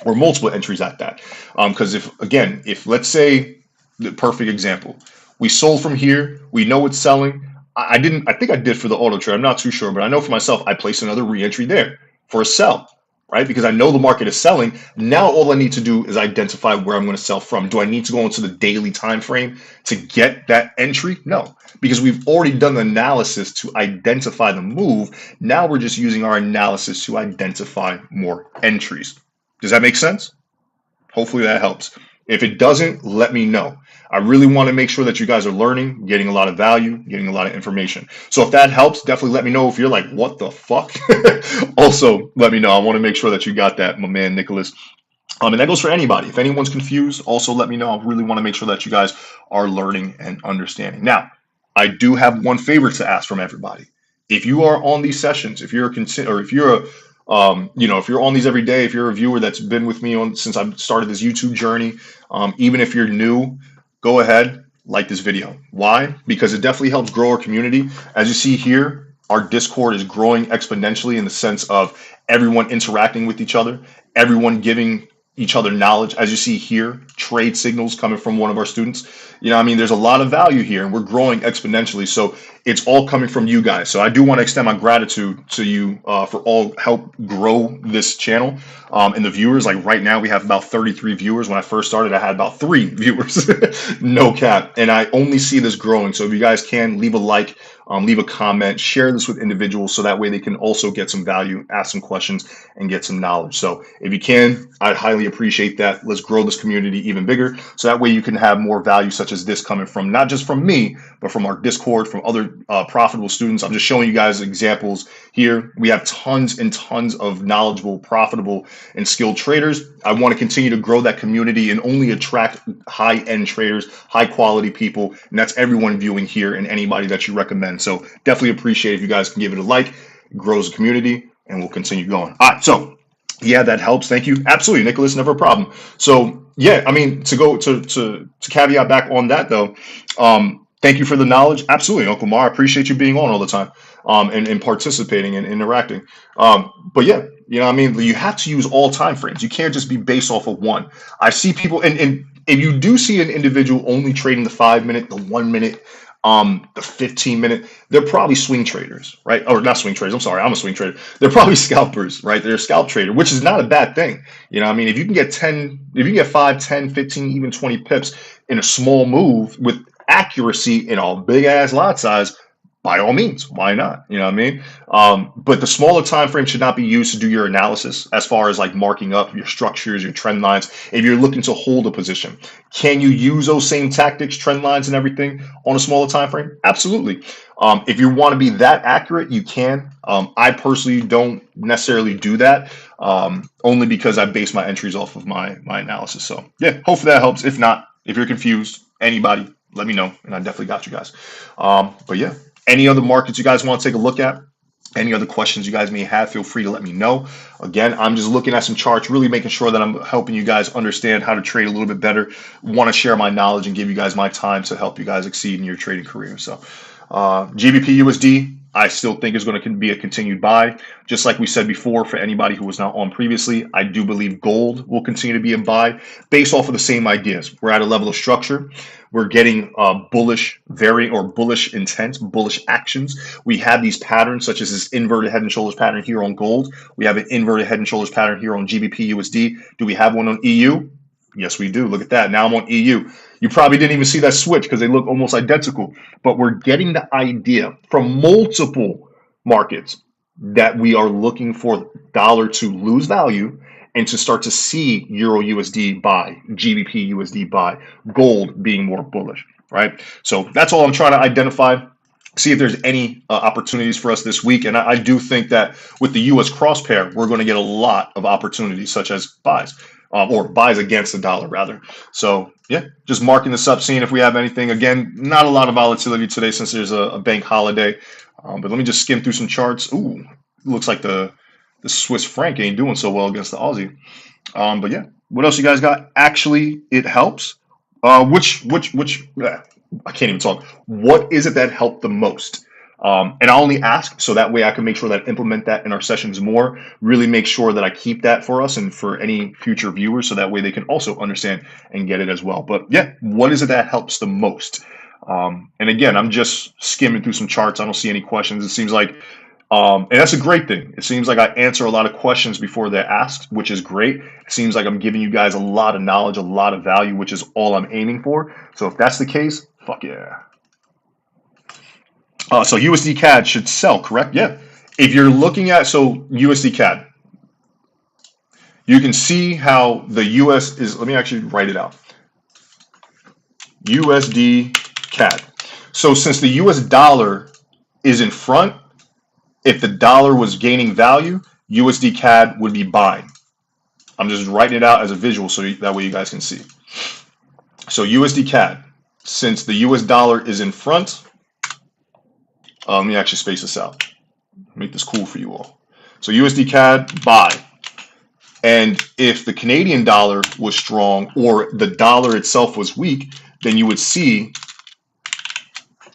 or multiple entries at that. Because if let's say, the perfect example, we sold from here, we know it's selling. I think I did for the auto trade. I'm not too sure, but I know for myself, I placed another re-entry there for a sell, right? Because I know the market is selling. Now all I need to do is identify where I'm going to sell from. Do I need to go into the daily time frame to get that entry? No, because we've already done the analysis to identify the move. Now we're just using our analysis to identify more entries. Does that make sense? Hopefully that helps. If it doesn't, let me know. I really want to make sure that you guys are learning, getting a lot of value, getting a lot of information. So if that helps, definitely let me know. If you're like, what the fuck? Also, let me know. I want to make sure that you got that, my man, Nicholas. And that goes for anybody. If anyone's confused, also let me know. I really want to make sure that you guys are learning and understanding. Now, I do have one favor to ask from everybody. If you are on these sessions, if you're if you're on these every day, if you're a viewer that's been with me on since I started this YouTube journey, even if you're new, go ahead, like this video. Why? Because it definitely helps grow our community. As you see here, our Discord is growing exponentially in the sense of everyone interacting with each other, everyone giving each other knowledge. As you see here, trade signals coming from one of our students. There's a lot of value here, and we're growing exponentially. So it's all coming from you guys. So I do want to extend my gratitude to you for all help grow this channel. And the viewers, like right now, we have about 33 viewers. When I first started, I had about 3 viewers, no cap. And I only see this growing. So if you guys can, leave a like, leave a comment, share this with individuals so that way they can also get some value, ask some questions, and get some knowledge. So if you can, I'd highly appreciate that. Let's grow this community even bigger so that way you can have more value such as this coming from not just from me, but from our Discord, from other profitable students. I'm just showing you guys examples here. We have tons and tons of knowledgeable, profitable, and skilled traders. I want to continue to grow that community and only attract high-end traders, high-quality people, and that's everyone viewing here and anybody that you recommend. So definitely appreciate if you guys can give it a like. It grows the community, and we'll continue going. All right, so yeah, that helps. Thank you. Absolutely, Nicholas, never a problem. So yeah, to caveat back on that though, thank you for the knowledge. Absolutely, Uncle Mar. I appreciate you being on all the time, and participating and interacting. But yeah, you have to use all time frames. You can't just be based off of one. I see people, and if you do see an individual only trading the 5 minute, the 1 minute, the 15 minute, they're probably swing traders, right? Or not swing traders. I'm sorry, I'm a swing trader. They're probably scalpers, right? They're a scalp trader, which is not a bad thing. If you can get 5, 10, 15, even 20 pips in a small move with accuracy in a big ass lot size, by all means, why not? But the smaller time frame should not be used to do your analysis as far as like marking up your structures, your trend lines. If you're looking to hold a position, can you use those same tactics, trend lines, and everything on a smaller time frame? Absolutely. If you want to be that accurate, you can. I personally don't necessarily do that, only because I base my entries off of my analysis. So yeah, hopefully that helps. If not, if you're confused, anybody, let me know, and I definitely got you guys. But yeah. Any other markets you guys want to take a look at? Any other questions you guys may have, feel free to let me know. Again, I'm just looking at some charts, really making sure that I'm helping you guys understand how to trade a little bit better. Want to share my knowledge and give you guys my time to help you guys exceed in your trading career. So GBP USD, I still think is going to be a continued buy. Just like we said before, for anybody who was not on previously, I do believe gold will continue to be a buy based off of the same ideas. We're at a level of structure. We're getting bullish bullish intent, bullish actions. We have these patterns such as this inverted head and shoulders pattern here on gold. We have an inverted head and shoulders pattern here on GBP USD. Do we have one on EU? Yes, we do. Look at that. Now I'm on EU. You probably didn't even see that switch because they look almost identical. But we're getting the idea from multiple markets that we are looking for dollar to lose value and to start to see Euro USD buy, GBP USD buy, gold being more bullish, right? So that's all I'm trying to identify. See if there's any opportunities for us this week. And I do think that with the US cross pair, we're going to get a lot of opportunities such as buys. Or buys against the dollar rather. So yeah, just marking this up, seeing if we have anything. Again, not a lot of volatility today since there's a bank holiday. But let me just skim through some charts. Ooh, looks like the Swiss franc ain't doing so well against the Aussie. But yeah, what else you guys got? Actually, it helps. I can't even talk. What is it that helped the most? And I only ask so that way I can make sure that I implement that in our sessions more, really make sure that I keep that for us and for any future viewers so that way they can also understand and get it as well. But yeah, what is it that helps the most? And again, I'm just skimming through some charts. I don't see any questions. It seems like, and that's a great thing. It seems like I answer a lot of questions before they're asked, which is great. It seems like I'm giving you guys a lot of knowledge, a lot of value, which is all I'm aiming for. So if that's the case, fuck yeah. So USD CAD should sell, correct? Yeah. If you're looking at, so USD CAD, you can see how the US is, let me actually write it out. USD CAD. So since the US dollar is in front, if the dollar was gaining value, USD CAD would be buying. I'm just writing it out as a visual so that way you guys can see. So USD CAD, since the US dollar is in front, let me actually space this out. Make this cool for you all. So USD CAD, buy. And if the Canadian dollar was strong or the dollar itself was weak, then you would see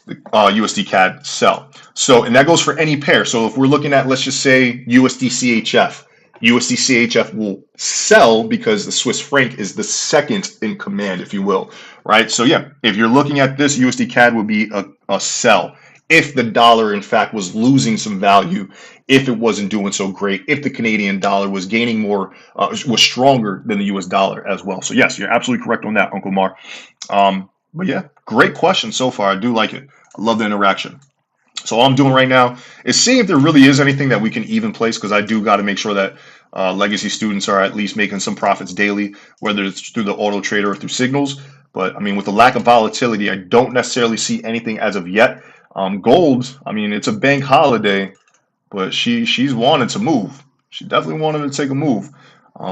the USD CAD sell. So, and that goes for any pair. So if we're looking at, let's just say USD CHF, USD CHF will sell because the Swiss franc is the second in command, if you will, right? So yeah, if you're looking at this, USD CAD would be a sell. If the dollar, in fact, was losing some value, if it wasn't doing so great, if the Canadian dollar was gaining more, was stronger than the US dollar as well. So yes, you're absolutely correct on that, Uncle Mar. But yeah, great question so far. I do like it. I love the interaction. So all I'm doing right now is seeing if there really is anything that we can even place, because I do got to make sure that legacy students are at least making some profits daily, whether it's through the auto trader or through signals. But I mean, with the lack of volatility, I don't necessarily see anything as of yet. Gold, I mean, it's a bank holiday, but she's wanted to move. She definitely wanted to take a move.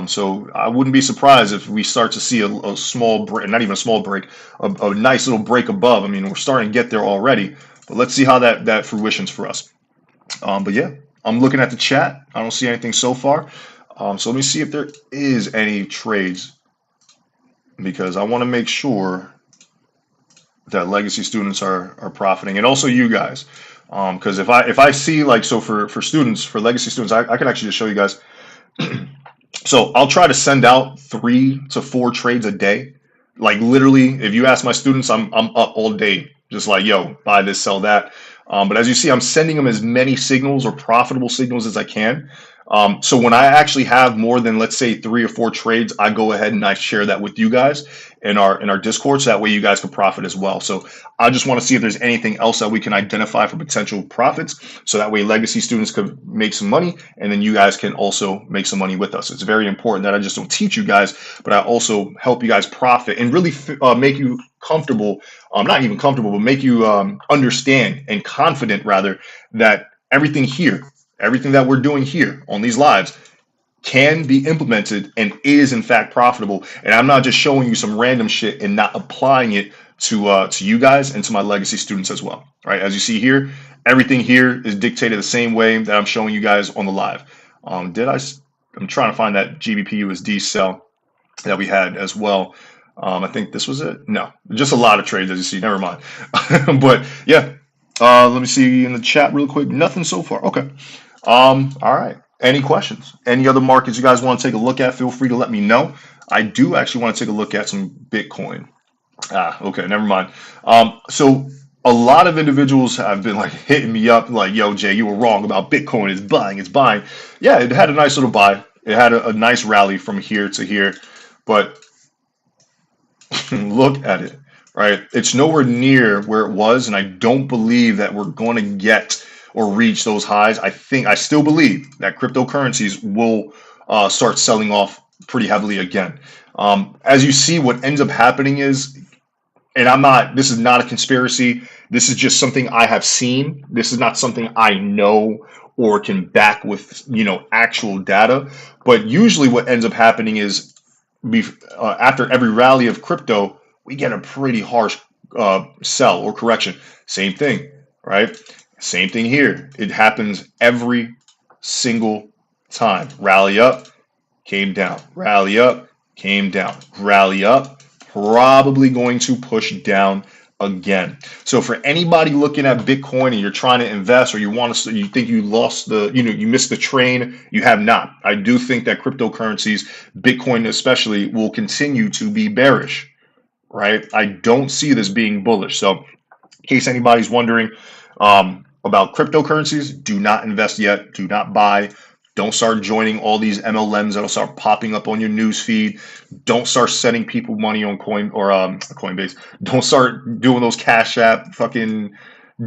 So I wouldn't be surprised if we start to see a small break, not even a small break, a nice little break above. I mean, we're starting to get there already, but let's see how that fruitions for us. But yeah, I'm looking at the chat. I don't see anything so far. So let me see if there is any trades, because I want to make sure that legacy students are profiting, and also you guys, because if I see, like, so for students, for legacy students, I can actually just show you guys. So I'll try to send out 3 to 4 trades a day. Like literally, if you ask my students, I'm up all day, just like, yo, buy this, sell that. But as you see, I'm sending them as many signals or profitable signals as I can. So when I actually have more than, let's say, 3 or 4 trades, I go ahead and I share that with you guys in our Discord, so that way you guys can profit as well. So I just want to see if there's anything else that we can identify for potential profits, so that way legacy students could make some money, and then you guys can also make some money with us. It's very important that I just don't teach you guys, but I also help you guys profit and really make you comfortable, not even comfortable, but make you understand and confident, rather, that everything that we're doing here on these lives can be implemented and is in fact profitable. And I'm not just showing you some random shit and not applying it to you guys and to my legacy students as well. Right? As you see here, everything here is dictated the same way that I'm showing you guys on the live. I'm trying to find that GBP USD sell that we had as well. I think this was it. No, just a lot of trades, as you see. Never mind. But yeah. Let me see in the chat real quick. Nothing so far. Okay. All right. Any questions? Any other markets you guys want to take a look at? Feel free to let me know. I do actually want to take a look at some Bitcoin. Okay, never mind. So a lot of individuals have been like hitting me up, like, "Yo, Jay, you were wrong about Bitcoin. It's buying, it's buying." Yeah, it had a nice little buy. It had a nice rally from here to here, but look at it, right? It's nowhere near where it was, and I don't believe that we're going to get or reach those highs. I still believe that cryptocurrencies will start selling off pretty heavily again. As you see, what ends up happening is, and this is not a conspiracy. This is just something I have seen. This is not something I know or can back with, actual data. But usually what ends up happening is after every rally of crypto, we get a pretty harsh sell or correction. Same thing, right? Same thing here. It happens every single time. Rally up, came down. Rally up, came down. Rally up, probably going to push down again. So for anybody looking at Bitcoin and you're trying to invest, or you think you lost you missed the train, you have not. I do think that cryptocurrencies, Bitcoin especially, will continue to be bearish, right? I don't see this being bullish. So in case anybody's wondering about cryptocurrencies, do not invest yet. Do not buy. Don't start joining all these MLMs that'll start popping up on your news feed. Don't start sending people money on Coinbase. Don't start doing those Cash App fucking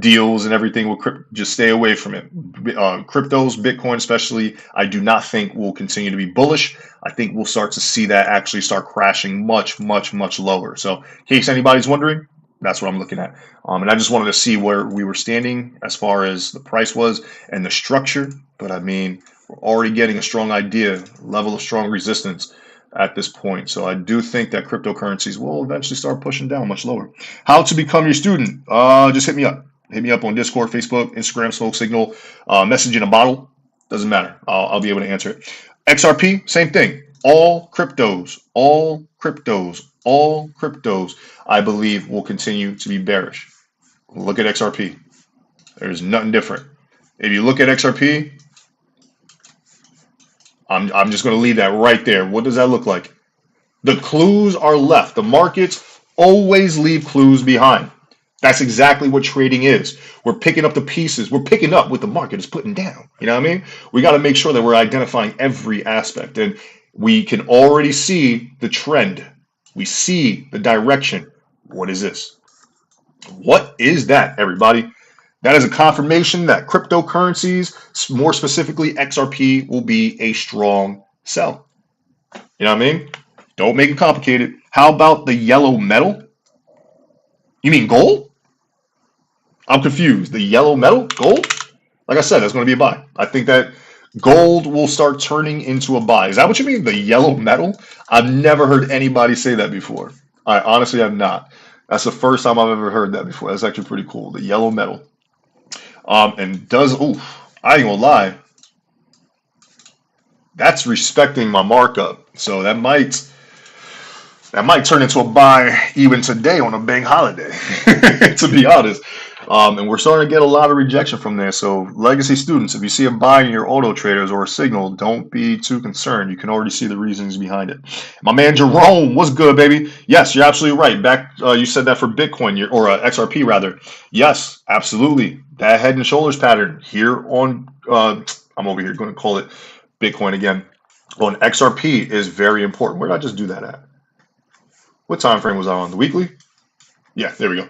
deals and everything with crypto. Just stay away from it. Cryptos, Bitcoin especially, I do not think will continue to be bullish. I think we'll start to see that actually start crashing much, much, much lower. So in case anybody's wondering, that's what I'm looking at. And I just wanted to see where we were standing as far as the price was and the structure. But I mean, we're already getting a strong idea, level of strong resistance at this point. So I do think that cryptocurrencies will eventually start pushing down much lower. How to become your student? Just hit me up. Hit me up on Discord, Facebook, Instagram, Smoke Signal, message in a bottle. Doesn't matter. I'll be able to answer it. XRP, same thing. All cryptos, all cryptos, all cryptos, I believe will continue to be bearish. Look at XRP. There's nothing different. If you look at XRP, I'm just going to leave that right there. What does that look like? The clues are left. The markets always leave clues behind. That's exactly what trading is. We're picking up the pieces. We're picking up what the market is putting down. You know what I mean? We got to make sure that we're identifying every aspect. And we can already see the trend. We see the direction. What is this? What is that, everybody? That is a confirmation that cryptocurrencies, more specifically XRP, will be a strong sell. You know what I mean? Don't make it complicated. How about the yellow metal? You mean gold? I'm confused. The yellow metal? Gold? Like I said, that's going to be a buy. I think that gold will start turning into a buy. Is that what you mean? The yellow metal? I've never heard anybody say that before. I honestly have not. That's the first time I've ever heard that before. That's actually pretty cool. The yellow metal. And does, I ain't gonna lie, that's respecting my markup. So that might turn into a buy even today on a bank holiday, to be honest. And we're starting to get a lot of rejection from there. So legacy students, if you see a buy in your auto traders or a signal, don't be too concerned. You can already see the reasons behind it. My man Jerome, what's good, baby? Yes, you're absolutely right. Back, you said that for Bitcoin or XRP rather. Yes, absolutely. That head and shoulders pattern here on, I'm over here going to call it Bitcoin again. On XRP is very important. Where did I just do that at? What time frame was I on? The weekly? Yeah, there we go.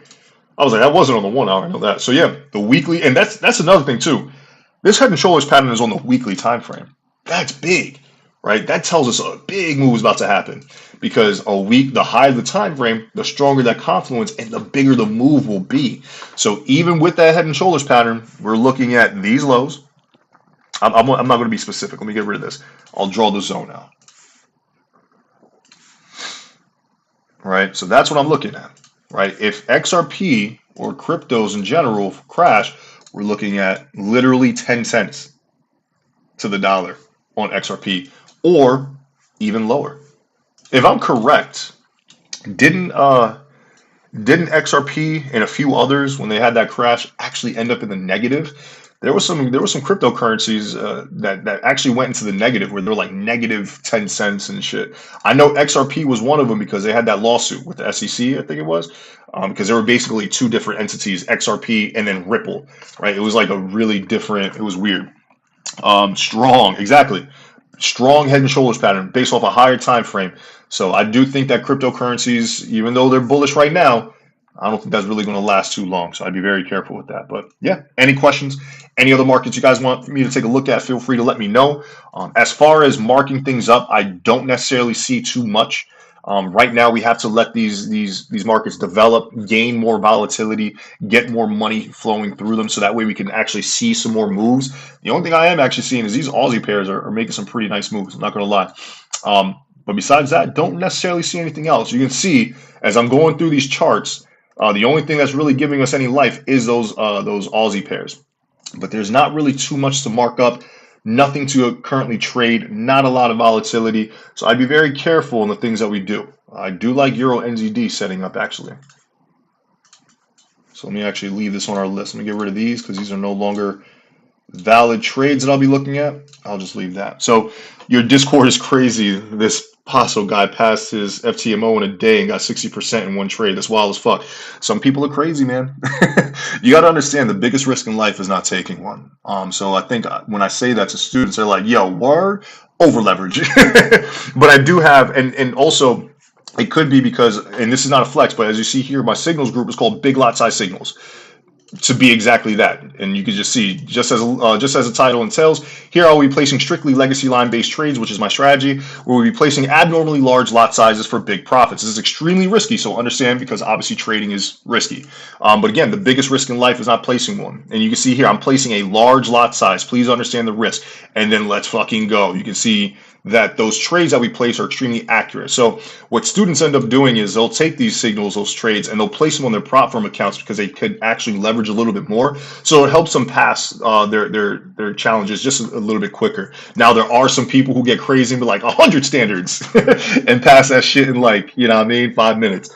I was like, I wasn't on the 1 hour. I know that. So yeah, the weekly, and that's another thing too. This head and shoulders pattern is on the weekly time frame. That's big, right? That tells us a big move is about to happen because a week, the higher the time frame, the stronger that confluence and the bigger the move will be. So even with that head and shoulders pattern, we're looking at these lows. I'm not going to be specific. Let me get rid of this. I'll draw the zone out. Right? So that's what I'm looking at, right? If XRP or cryptos in general crash, we're looking at literally 10 cents to the dollar on XRP or even lower. If I'm correct, didn't Didn't XRP and a few others, when they had that crash, actually end up in the negative? There was some cryptocurrencies that actually went into the negative, where they're like negative 10 cents and shit. I know XRP was one of them because they had that lawsuit with the SEC, I think it was, because there were basically two different entities, XRP and then Ripple, right? It was like a really different. It was weird. Strong, exactly. Strong head and shoulders pattern based off a higher time frame. So I do think that cryptocurrencies, even though they're bullish right now, I don't think that's really going to last too long. So I'd be very careful with that. But yeah, any questions? Any other markets you guys want me to take a look at? Feel free to let me know. As far as marking things up, I don't necessarily see too much. Right now, we have to let these markets develop, gain more volatility, get more money flowing through them, so that way we can actually see some more moves. The only thing I am actually seeing is these Aussie pairs are making some pretty nice moves. I'm not going to lie. But besides that, don't necessarily see anything else. You can see as I'm going through these charts, the only thing that's really giving us any life is those Aussie pairs. But there's not really too much to mark up. Nothing to currently trade. Not a lot of volatility. So I'd be very careful in the things that we do. I do like Euro NZD setting up actually. So let me actually leave this on our list. Let me get rid of these because these are no longer valid trades that I'll be looking at. I'll just leave that. So your Discord is crazy. This Paso guy passed his FTMO in a day and got 60% in one trade. That's wild as fuck. Some people are crazy, man. You got to understand the biggest risk in life is not taking one. So I think when I say that to students, they're like, yo, word, over leverage. But I do have, and also it could be because, and this is not a flex, but as you see here, my signals group is called Big Lot Size Signals, to be exactly that. And you can just see, just as the title entails, here I'll be placing strictly legacy line based trades, which is my strategy, where we'll be placing abnormally large lot sizes for big profits. This is extremely risky, so understand, because obviously trading is risky. But again, the biggest risk in life is not placing one. And you can see here I'm placing a large lot size. Please understand the risk, and then let's fucking go. You can see that those trades that we place are extremely accurate. So what students end up doing is they'll take these signals, those trades, and they'll place them on their prop firm accounts because they could actually leverage a little bit more. So it helps them pass their challenges just a little bit quicker. Now there are some people who get crazy and be like 100 standards and pass that shit in, like, you know what I mean, 5 minutes.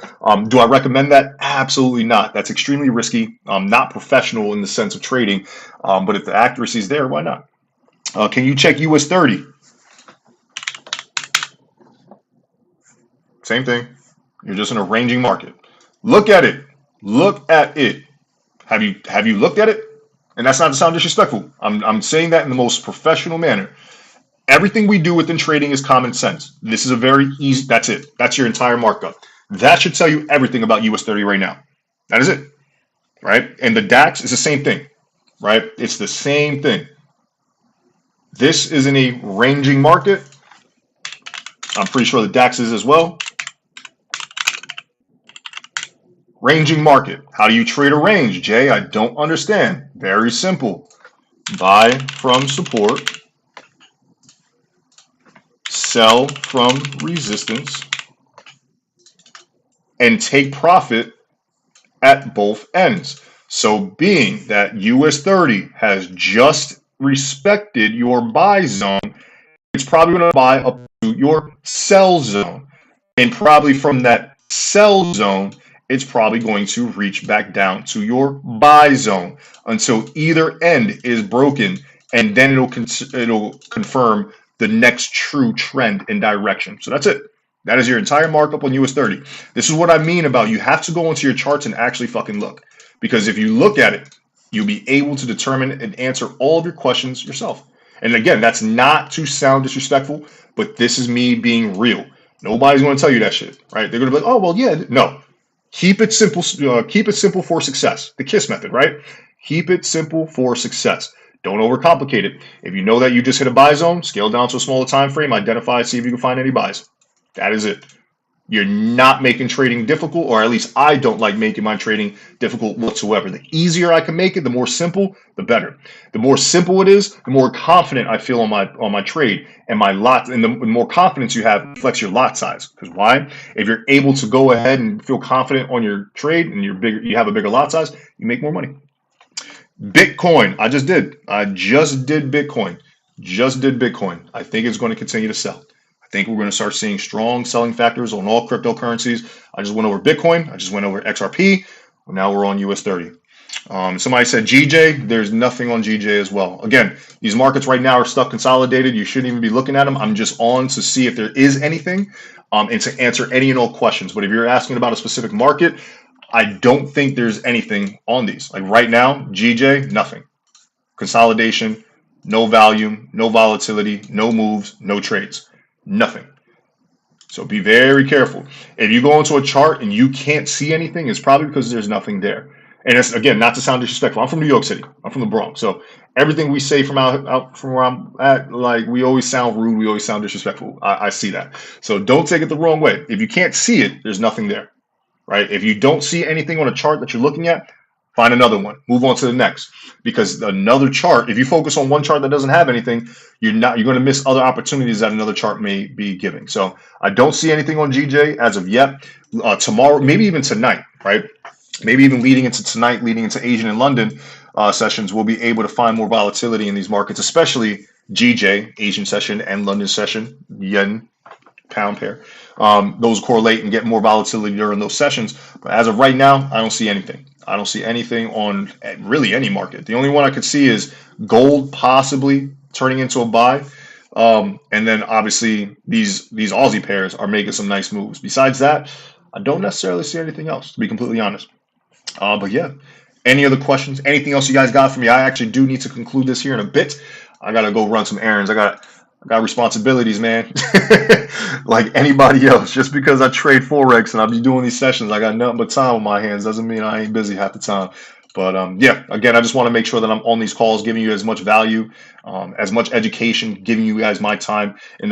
Do I recommend that? Absolutely not. That's extremely risky. Not professional in the sense of trading. But if the accuracy is there, why not? Can you check US30? Same thing. You're just in a ranging market. Look at it. Look at it. Have you looked at it? And that's not to sound disrespectful. I'm saying that in the most professional manner. Everything we do within trading is common sense. This is a very easy. That's it. That's your entire markup. That should tell you everything about US30 right now. That is it. Right? And the DAX is the same thing. Right? It's the same thing. This is in a ranging market. I'm pretty sure the DAX is as well. Ranging market. How do you trade a range, Jay? I don't understand. Very simple. Buy from support, sell from resistance, and take profit at both ends. So being that US30 has just respected your buy zone, it's probably going to buy up to your sell zone. And probably from that sell zone, it's probably going to reach back down to your buy zone until either end is broken, and then it'll confirm the next true trend and direction. So that's it. That is your entire markup on US30. This is what I mean about you have to go into your charts and actually fucking look. Because if you look at it, you'll be able to determine and answer all of your questions yourself. And again, that's not to sound disrespectful, but this is me being real. Nobody's going to tell you that shit, right? They're going to be like, oh, well, yeah. No. Keep it simple. Keep it simple for success. The KISS method, right? Keep it simple for success. Don't overcomplicate it. If you know that you just hit a buy zone, scale down to a smaller time frame, identify, see if you can find any buys. That is it. You're not making trading difficult, or at least I don't like making my trading difficult whatsoever. The easier I can make it, the more simple, the better. The more simple it is, the more confident I feel on my trade and my lot, and the more confidence you have, flex your lot size. Because why? If you're able to go ahead and feel confident on your trade and you have a bigger lot size, you make more money. Bitcoin, I just did Bitcoin. I think it's going to continue to sell. think we're going to start seeing strong selling factors on all cryptocurrencies. I just went over Bitcoin. I just went over XRP. Now we're on US30. Somebody said GJ. There's nothing on GJ as well. Again, these markets right now are stuck consolidated. You shouldn't even be looking at them. I'm just on to see if there is anything and to answer any and all questions. But if you're asking about a specific market, I don't think there's anything on these. Like right now, GJ, nothing. Consolidation, no volume, no volatility, no moves, no trades, nothing. So be very careful. If you go into a chart and you can't see anything, it's probably because there's nothing there. And it's, again, not to sound disrespectful. I'm from New York City. I'm from the Bronx. So everything we say from out from where I'm at, like, we always sound rude. We always sound disrespectful. I see that. So don't take it the wrong way. If you can't see it, there's nothing there, right? If you don't see anything on a chart that you're looking at, find another one. Move on to the next. Because another chart, if you focus on one chart that doesn't have anything, you're going to miss other opportunities that another chart may be giving. So I don't see anything on GJ as of yet. Tomorrow, maybe even tonight, right? Maybe even leading into tonight, leading into Asian and London sessions, we'll be able to find more volatility in these markets, especially GJ, Asian session, and London session, yen, pound pair. Those correlate and get more volatility during those sessions. But as of right now, I don't see anything. I don't see anything on really any market. The only one I could see is gold possibly turning into a buy. And then obviously these Aussie pairs are making some nice moves. Besides that, I don't necessarily see anything else, to be completely honest. But yeah, any other questions? Anything else you guys got for me? I actually do need to conclude this here in a bit. I gotta go run some errands. I got responsibilities, man. Like anybody else. Just because I trade Forex and I'll be doing these sessions, I got nothing but time on my hands. Doesn't mean I ain't busy half the time. But yeah, again, I just want to make sure that I'm on these calls, giving you as much value, as much education, giving you guys my time, and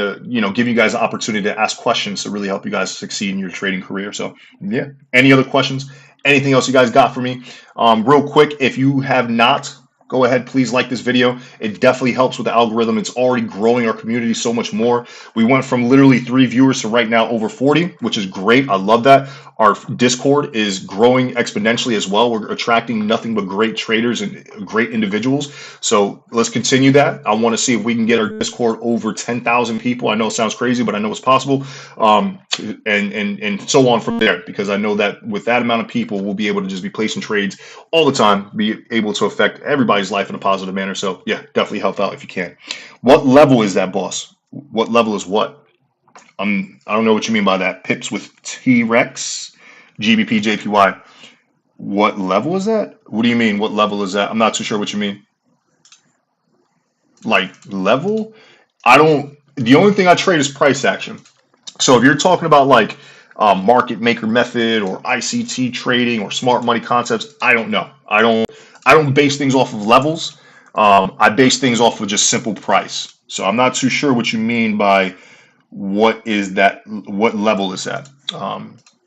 giving you guys the opportunity to ask questions to really help you guys succeed in your trading career. So yeah, any other questions? Anything else you guys got for me? Real quick, if you have not, go ahead, please like this video. It definitely helps with the algorithm. It's already growing our community so much more. We went from literally 3 viewers to right now over 40, which is great. I love that. Our Discord is growing exponentially as well. We're attracting nothing but great traders and great individuals. So let's continue that. I want to see if we can get our Discord over 10,000 people. I know it sounds crazy, but I know it's possible. And so on from there, because I know that with that amount of people, we'll be able to just be placing trades all the time, be able to affect everybody's life in a positive manner. So yeah, definitely help out if you can. What level is that, boss? What level is what? I don't know what you mean by that. Pips with T-Rex, Gbpjpy. What level is that? What do you mean? What level is that? I'm not too sure what you mean. Like level? The only thing I trade is price action. So if you're talking about like market maker method or ICT trading or smart money concepts, I don't know. I don't base things off of levels. I base things off of just simple price. So I'm not too sure what you mean by what level is that.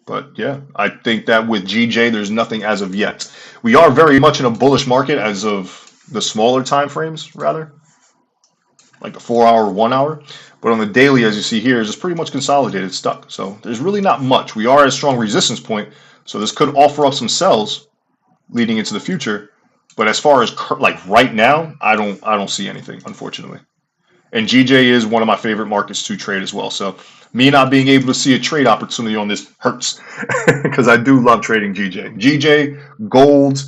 But yeah, I think that with GJ, there's nothing as of yet. We are very much in a bullish market as of the smaller time frames, rather, like the 4 hour, 1 hour. But on the daily, as you see here, is just pretty much consolidated, stuck. So there's really not much. We are at a strong resistance point, so this could offer up some sells leading into the future. But as far as like right now, I don't see anything, unfortunately. And GJ is one of my favorite markets to trade as well. So me not being able to see a trade opportunity on this hurts because I do love trading GJ. GJ, gold,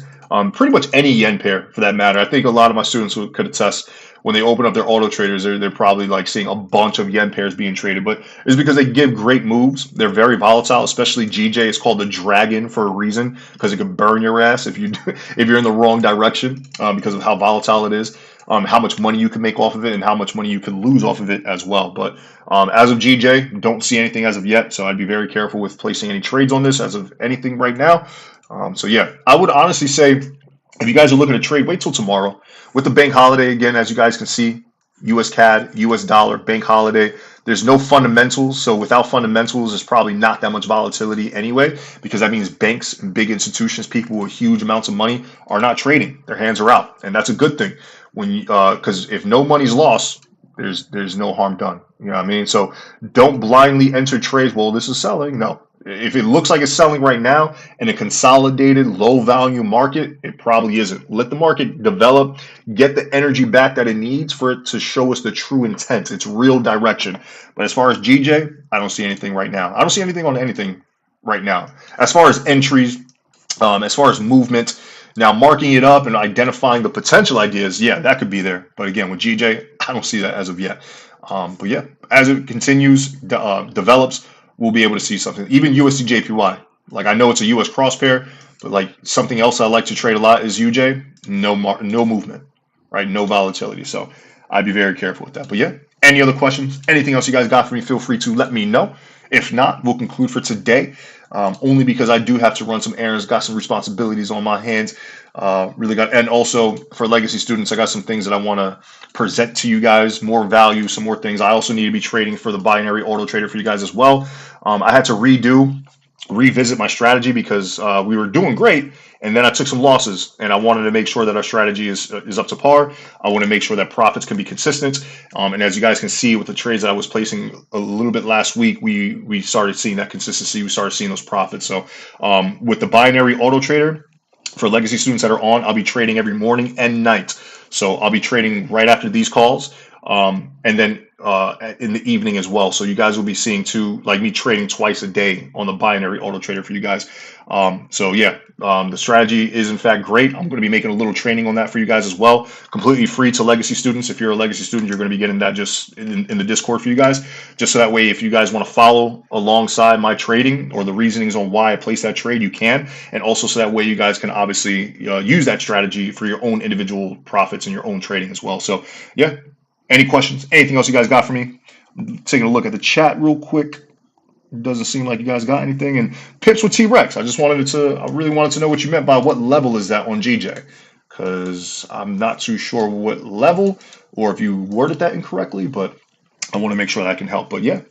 pretty much any yen pair for that matter. I think a lot of my students could attest when they open up their auto traders, they're probably like seeing a bunch of yen pairs being traded. But it's because they give great moves. They're very volatile, especially GJ. It's called the dragon for a reason because it could burn your ass if you're in the wrong direction because of how volatile it is. How much money you can make off of it and how much money you can lose off of it as well. But as of GJ, don't see anything as of yet. So I'd be very careful with placing any trades on this as of anything right now. So yeah, I would honestly say if you guys are looking to trade, wait till tomorrow. With the bank holiday, again, as you guys can see, US CAD, US dollar, bank holiday. There's no fundamentals. So without fundamentals, there's probably not that much volatility anyway, because that means banks and big institutions, people with huge amounts of money are not trading. Their hands are out. And that's a good thing. Because if no money's lost, there's no harm done. You know what I mean? So don't blindly enter trades. Well, this is selling. No, If it looks like it's selling right now in a consolidated low value market, it probably isn't. Let the market develop, get the energy back that it needs for it to show us the true intent, its real direction. But as far as GJ, I don't see anything right now. I don't see anything on anything right now. As far as entries, as far as movement, now marking it up and identifying the potential ideas, yeah, that could be there. But again, with GJ, I don't see that as of yet. But yeah, as it continues, develops, we'll be able to see something. Even USD like I know it's a US cross pair, but like something else I like to trade a lot is UJ. No movement, right? No volatility. So I'd be very careful with that. But yeah, any other questions? Anything else you guys got for me? Feel free to let me know. If not, we'll conclude for today. Only because I do have to run some errands, got some responsibilities on my hands. And also for legacy students, I got some things that I want to present to you guys, more value, some more things. I also need to be trading for the binary auto trader for you guys as well. I had to revisit my strategy because we were doing great, and then I took some losses, and I wanted to make sure that our strategy is up to par. I want to make sure that profits can be consistent, and as you guys can see with the trades that I was placing a little bit last week, we started seeing that consistency. We started seeing those profits. So with the binary auto trader, for legacy students that are on, I'll be trading every morning and night. So I'll be trading right after these calls, and then in the evening as well. So you guys will be seeing like me trading twice a day on the binary auto trader for you guys. So yeah, the strategy is in fact great. I'm going to be making a little training on that for you guys as well, completely free to legacy students. If you're a legacy student, you're going to be getting that just in the Discord for you guys, just so that way if you guys want to follow alongside my trading or the reasonings on why I place that trade, you can, and also so that way you guys can obviously use that strategy for your own individual profits and your own trading as well. So yeah, any questions? Anything else you guys got for me? Taking a look at the chat real quick. Doesn't seem like you guys got anything. And pips with T-Rex. I really wanted to know what you meant by what level is that on GJ, because I'm not too sure what level or if you worded that incorrectly, but I want to make sure that I can help. But yeah,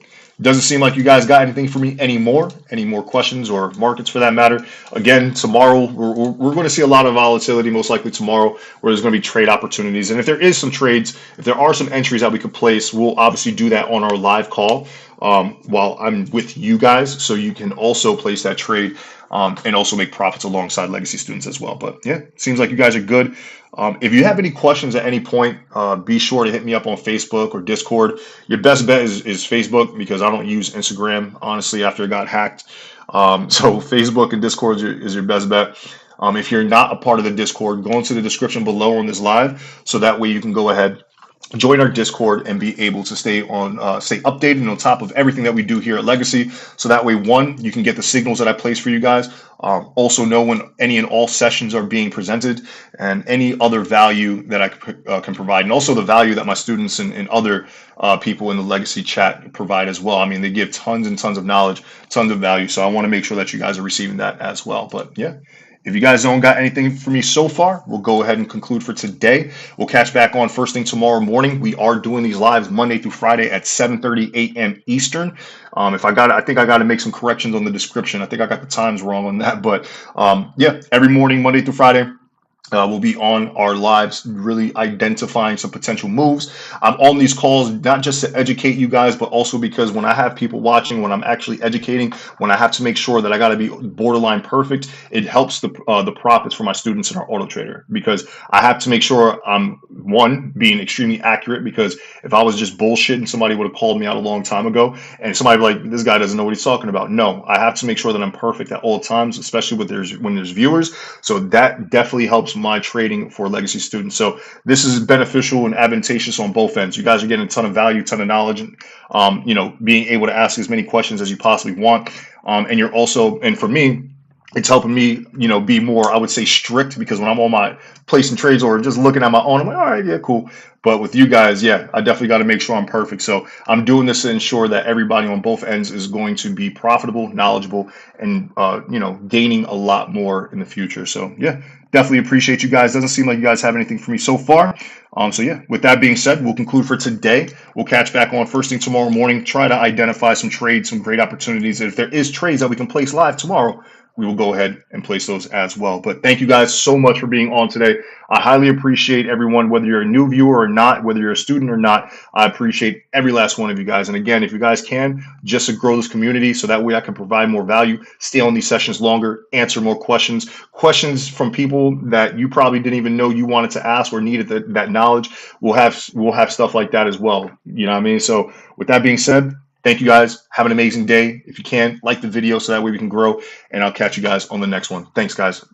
doesn't seem like you guys got anything for me anymore. Any more questions or markets for that matter? Again, tomorrow we're going to see a lot of volatility, most likely tomorrow, where there's going to be trade opportunities. And if there is some trades, if there are some entries that we could place, we'll obviously do that on our live call while I'm with you guys, so you can also place that trade and also make profits alongside legacy students as well. But yeah, seems like you guys are good. If you have any questions at any point, be sure to hit me up on Facebook or Discord. Your best bet is Facebook, because I don't use Instagram, honestly, after it got hacked. So Facebook and Discord is your best bet. If you're not a part of the Discord, go into the description below on this live, so that way you can go ahead, join our Discord, and be able to stay updated and on top of everything that we do here at Legacy. So that way, one, you can get the signals that I place for you guys. Also know when any and all sessions are being presented, and any other value that I can provide, and also the value that my students and other people in the Legacy chat provide as well. I mean, they give tons and tons of knowledge, tons of value. So I want to make sure that you guys are receiving that as well. But yeah, if you guys don't got anything for me so far, we'll go ahead and conclude for today. We'll catch back on first thing tomorrow morning. We are doing these lives Monday through Friday at 7:30 a.m. Eastern. I think I got to make some corrections on the description. I think I got the times wrong on that, but yeah, every morning, Monday through Friday. We'll be on our lives, really identifying some potential moves. I'm on these calls not just to educate you guys, but also because when I have people watching, when I'm actually educating, when I have to make sure that I got to be borderline perfect, it helps the profits for my students in our auto trader, because I have to make sure I'm, one, being extremely accurate, because if I was just bullshitting, somebody would have called me out a long time ago, and somebody would be like, this guy doesn't know what he's talking about. No, I have to make sure that I'm perfect at all times, especially when there's viewers. So that definitely helps my trading for legacy students. So this is beneficial and advantageous on both ends. You guys are getting a ton of value, ton of knowledge, and being able to ask as many questions as you possibly want. And you're also, and for me, it's helping me, be more, I would say, strict, because when I'm on my placing trades or just looking at my own, I'm like, all right, yeah, cool. But with you guys, yeah, I definitely got to make sure I'm perfect. So I'm doing this to ensure that everybody on both ends is going to be profitable, knowledgeable, and, gaining a lot more in the future. So yeah, definitely appreciate you guys. Doesn't seem like you guys have anything for me so far. So yeah, with that being said, we'll conclude for today. We'll catch back on first thing tomorrow morning, try to identify some trades, some great opportunities. If there is trades that we can place live tomorrow, we will go ahead and place those as well. But thank you guys so much for being on today. I highly appreciate everyone, whether you're a new viewer or not, whether you're a student or not. I appreciate every last one of you guys. And again, if you guys can, just to grow this community so that way I can provide more value, stay on these sessions longer, answer more questions from people that you probably didn't even know you wanted to ask or needed that knowledge. We'll have stuff like that as well. You know what I mean? So with that being said, thank you guys. Have an amazing day. If you can, like the video so that way we can grow. And I'll catch you guys on the next one. Thanks, guys.